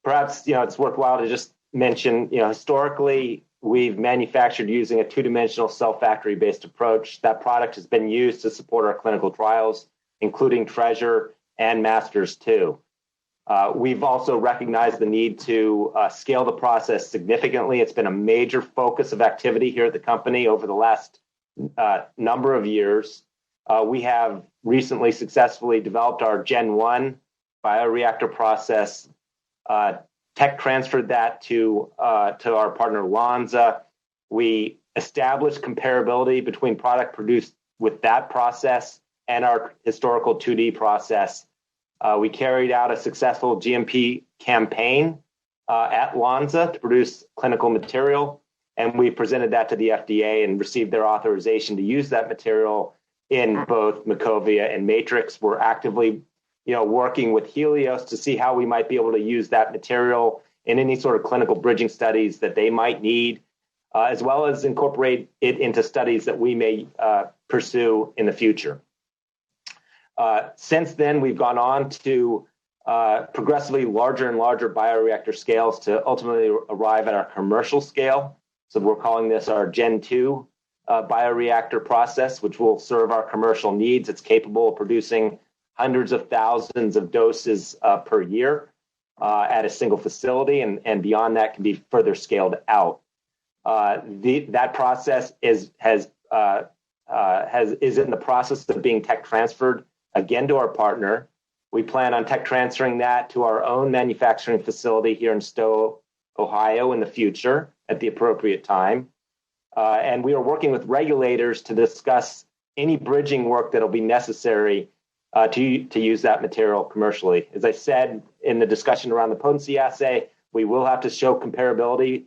Speaker 6: Perhaps it's worthwhile to just mention, historically, we've manufactured using a two-dimensional cell factory-based approach. That product has been used to support our clinical trials, including Treasure and Masters 2. We've also recognized the need to scale the process significantly. It's been a major focus of activity here at the company over the last number of years. We have recently successfully developed our Gen 1 bioreactor process, tech transferred that to our partner Lonza. We established comparability between product produced with that process and our historical 2D process. We carried out a successful GMP campaign at Lonza to produce clinical material, and we presented that to the FDA and received their authorization to use that material in both Macovia and Matrix. We're actively working with Helios to see how we might be able to use that material in any sort of clinical bridging studies that they might need, as well as incorporate it into studies that we may pursue in the future. Since then, we've gone on to progressively larger and larger bioreactor scales to ultimately arrive at our commercial scale. So we're calling this our Gen 2 bioreactor process, which will serve our commercial needs. It's capable of producing hundreds of thousands of doses per year at a single facility, and beyond that can be further scaled out. That process is in the process of being tech transferred again to our partner. We plan on tech transferring that to our own manufacturing facility here in Stowe, Ohio in the future at the appropriate time. And we are working with regulators to discuss any bridging work that will be necessary to use that material commercially. As I said in the discussion around the potency assay, we will have to show comparability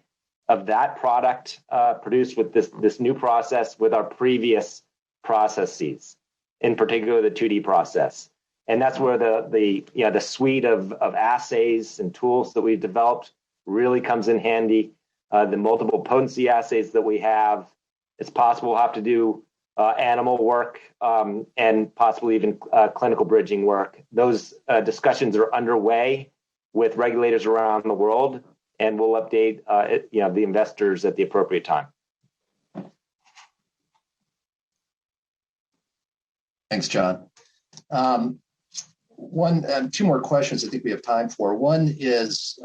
Speaker 6: of that product produced with this new process with our previous processes, in particular the 2D process. And that's where the suite of assays and tools that we've developed really comes in handy. The multiple potency assays that we have, it's possible we'll have to do animal work and possibly even clinical bridging work. Those discussions are underway with regulators around the world, and we'll update the investors at the appropriate time.
Speaker 2: Thanks, John. Two more questions I think we have time for. One is,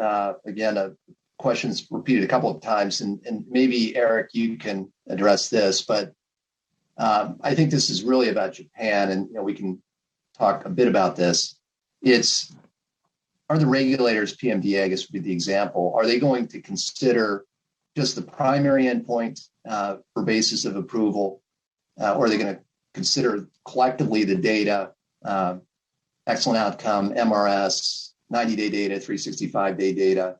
Speaker 2: again, a question's repeated a couple of times, and maybe, Eric, you can address this, but I think this is really about Japan, and we can talk a bit about this. Are the regulators, PMDA, I guess would be the example, are they going to consider just the primary endpoint for basis of approval, or are they going to consider collectively the data, excellent outcome, MRS, 90-day data, 365-day data,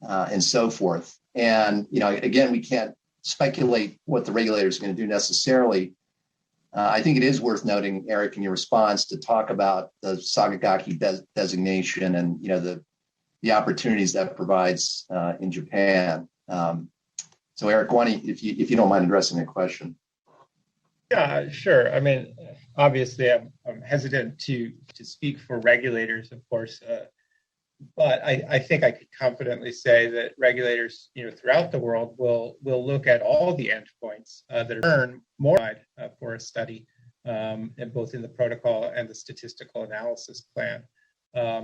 Speaker 2: and so forth? And, again, we can't speculate what the regulators are going to do necessarily. I think it is worth noting, Eric, in your response to talk about the Sakigake designation and, the opportunities that provides in Japan. So, Eric, if you don't mind addressing the question.
Speaker 4: Yeah, sure. I mean, obviously, I'm hesitant to speak for regulators, of course, but I think I could confidently say that regulators, throughout the world will look at all the endpoints that are more for a study, and both in the protocol and the statistical analysis plan.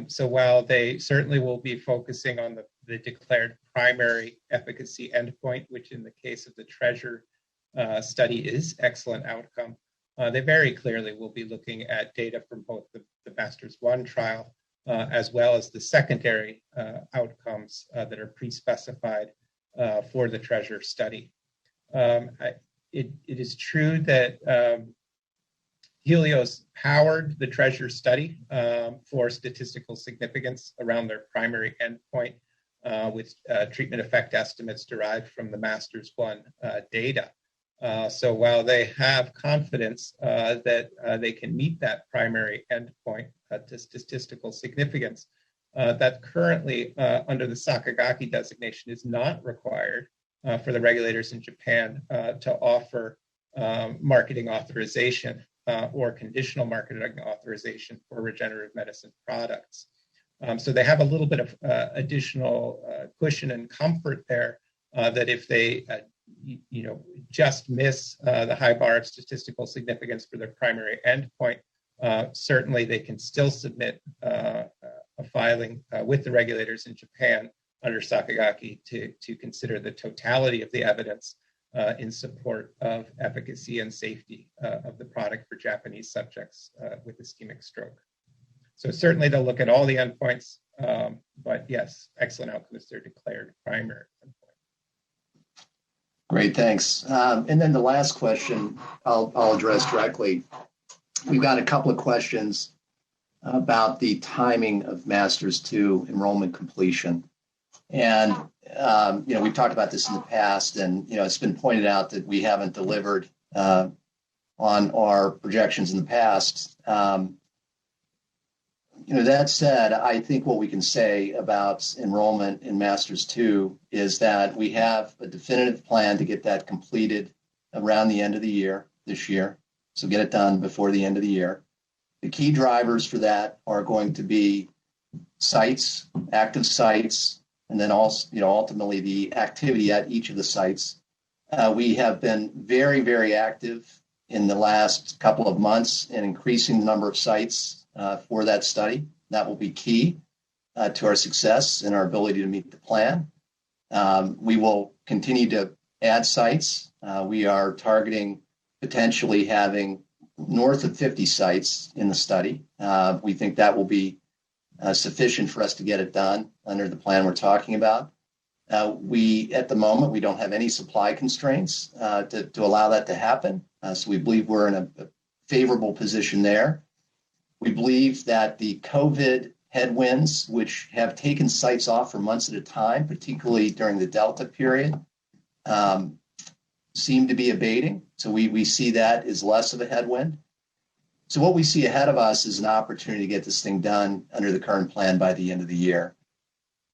Speaker 4: So while they certainly will be focusing on the declared primary efficacy endpoint, which in the case of the TREASURE study is excellent outcome, they very clearly will be looking at data from both the MASTERS-1 trial as well as the secondary outcomes that are pre-specified for the TREASURE study. It is true that Helios powered the TREASURE study for statistical significance around their primary endpoint with treatment effect estimates derived from the MASTERS-1 data. So while they have confidence that they can meet that primary endpoint to statistical significance, that currently under the Sakigake designation is not required for the regulators in Japan to offer marketing authorization or conditional marketing authorization for regenerative medicine products. So they have a little bit of additional cushion and comfort there that if they just miss the high bar of statistical significance for their primary endpoint, certainly they can still submit a filing with the regulators in Japan under Sakigake to consider the totality of the evidence in support of efficacy and safety of the product for Japanese subjects with ischemic stroke. So certainly they'll look at all the endpoints, but yes, excellent outcome is their declared primary endpoint.
Speaker 2: Great, thanks. And then the last question I'll address directly. We've got a couple of questions about the timing of MASTERS-2 enrollment completion. And, we've talked about this in the past, and, it's been pointed out that we haven't delivered on our projections in the past. That said, I think what we can say about enrollment in MASTERS-2 is that we have a definitive plan to get that completed around the end of the year, this year. So get it done before the end of the year. The key drivers for that are going to be sites, active sites, and then also, ultimately the activity at each of the sites. We have been very, very active in the last couple of months in increasing the number of sites for that study. That will be key to our success and our ability to meet the plan. We will continue to add sites. We are targeting potentially having north of 50 sites in the study. We think that will be sufficient for us to get it done under the plan we're talking about. At the moment, we don't have any supply constraints to allow that to happen. So we believe we're in a favorable position there. We believe that the COVID headwinds, which have taken sites off for months at a time, particularly during the Delta period, seem to be abating. So we see that as less of a headwind. So what we see ahead of us is an opportunity to get this thing done under the current plan by the end of the year.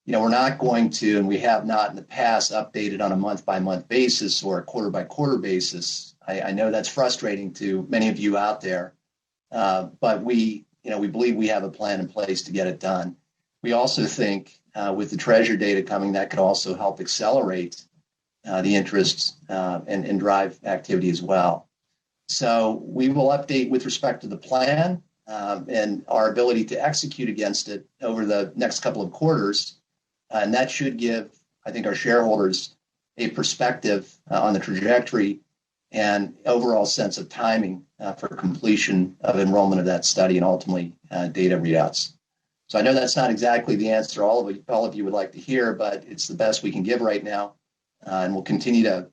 Speaker 2: We're not going to, and we have not in the past, updated on a month-by-month basis or a quarter-by-quarter basis. I know that's frustrating to many of you out there, but we believe we have a plan in place to get it done. We also think with the Treasure data coming, that could also help accelerate the interest and drive activity as well. So we will update with respect to the plan and our ability to execute against it over the next couple of quarters. And that should give, I think, our shareholders a perspective on the trajectory and overall sense of timing for completion of enrollment of that study and ultimately data readouts. So I know that's not exactly the answer all of you would like to hear, but it's the best we can give right now. And we'll continue to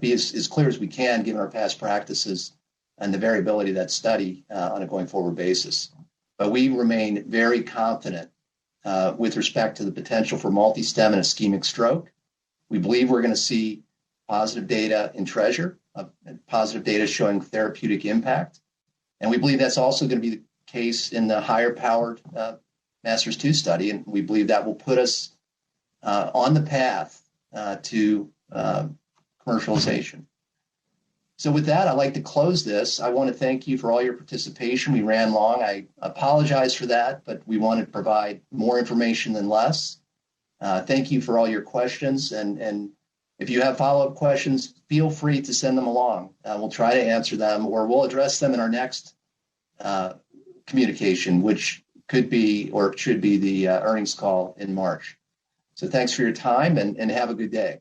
Speaker 2: be as clear as we can, given our past practices and the variability of that study on a going forward basis. But we remain very confident with respect to the potential for MultiStem and ischemic stroke. We believe we're going to see positive data in Treasure, positive data showing therapeutic impact. And we believe that's also going to be the case in the higher powered Masters-2 study. And we believe that will put us on the path to commercialization. So with that, I'd like to close this. I want to thank you for all your participation. We ran long. I apologize for that, but we wanted to provide more information than less. Thank you for all your questions. And if you have follow-up questions, feel free to send them along. We'll try to answer them, or we'll address them in our next communication, which could be or should be the earnings call in March. So thanks for your time and have a good day.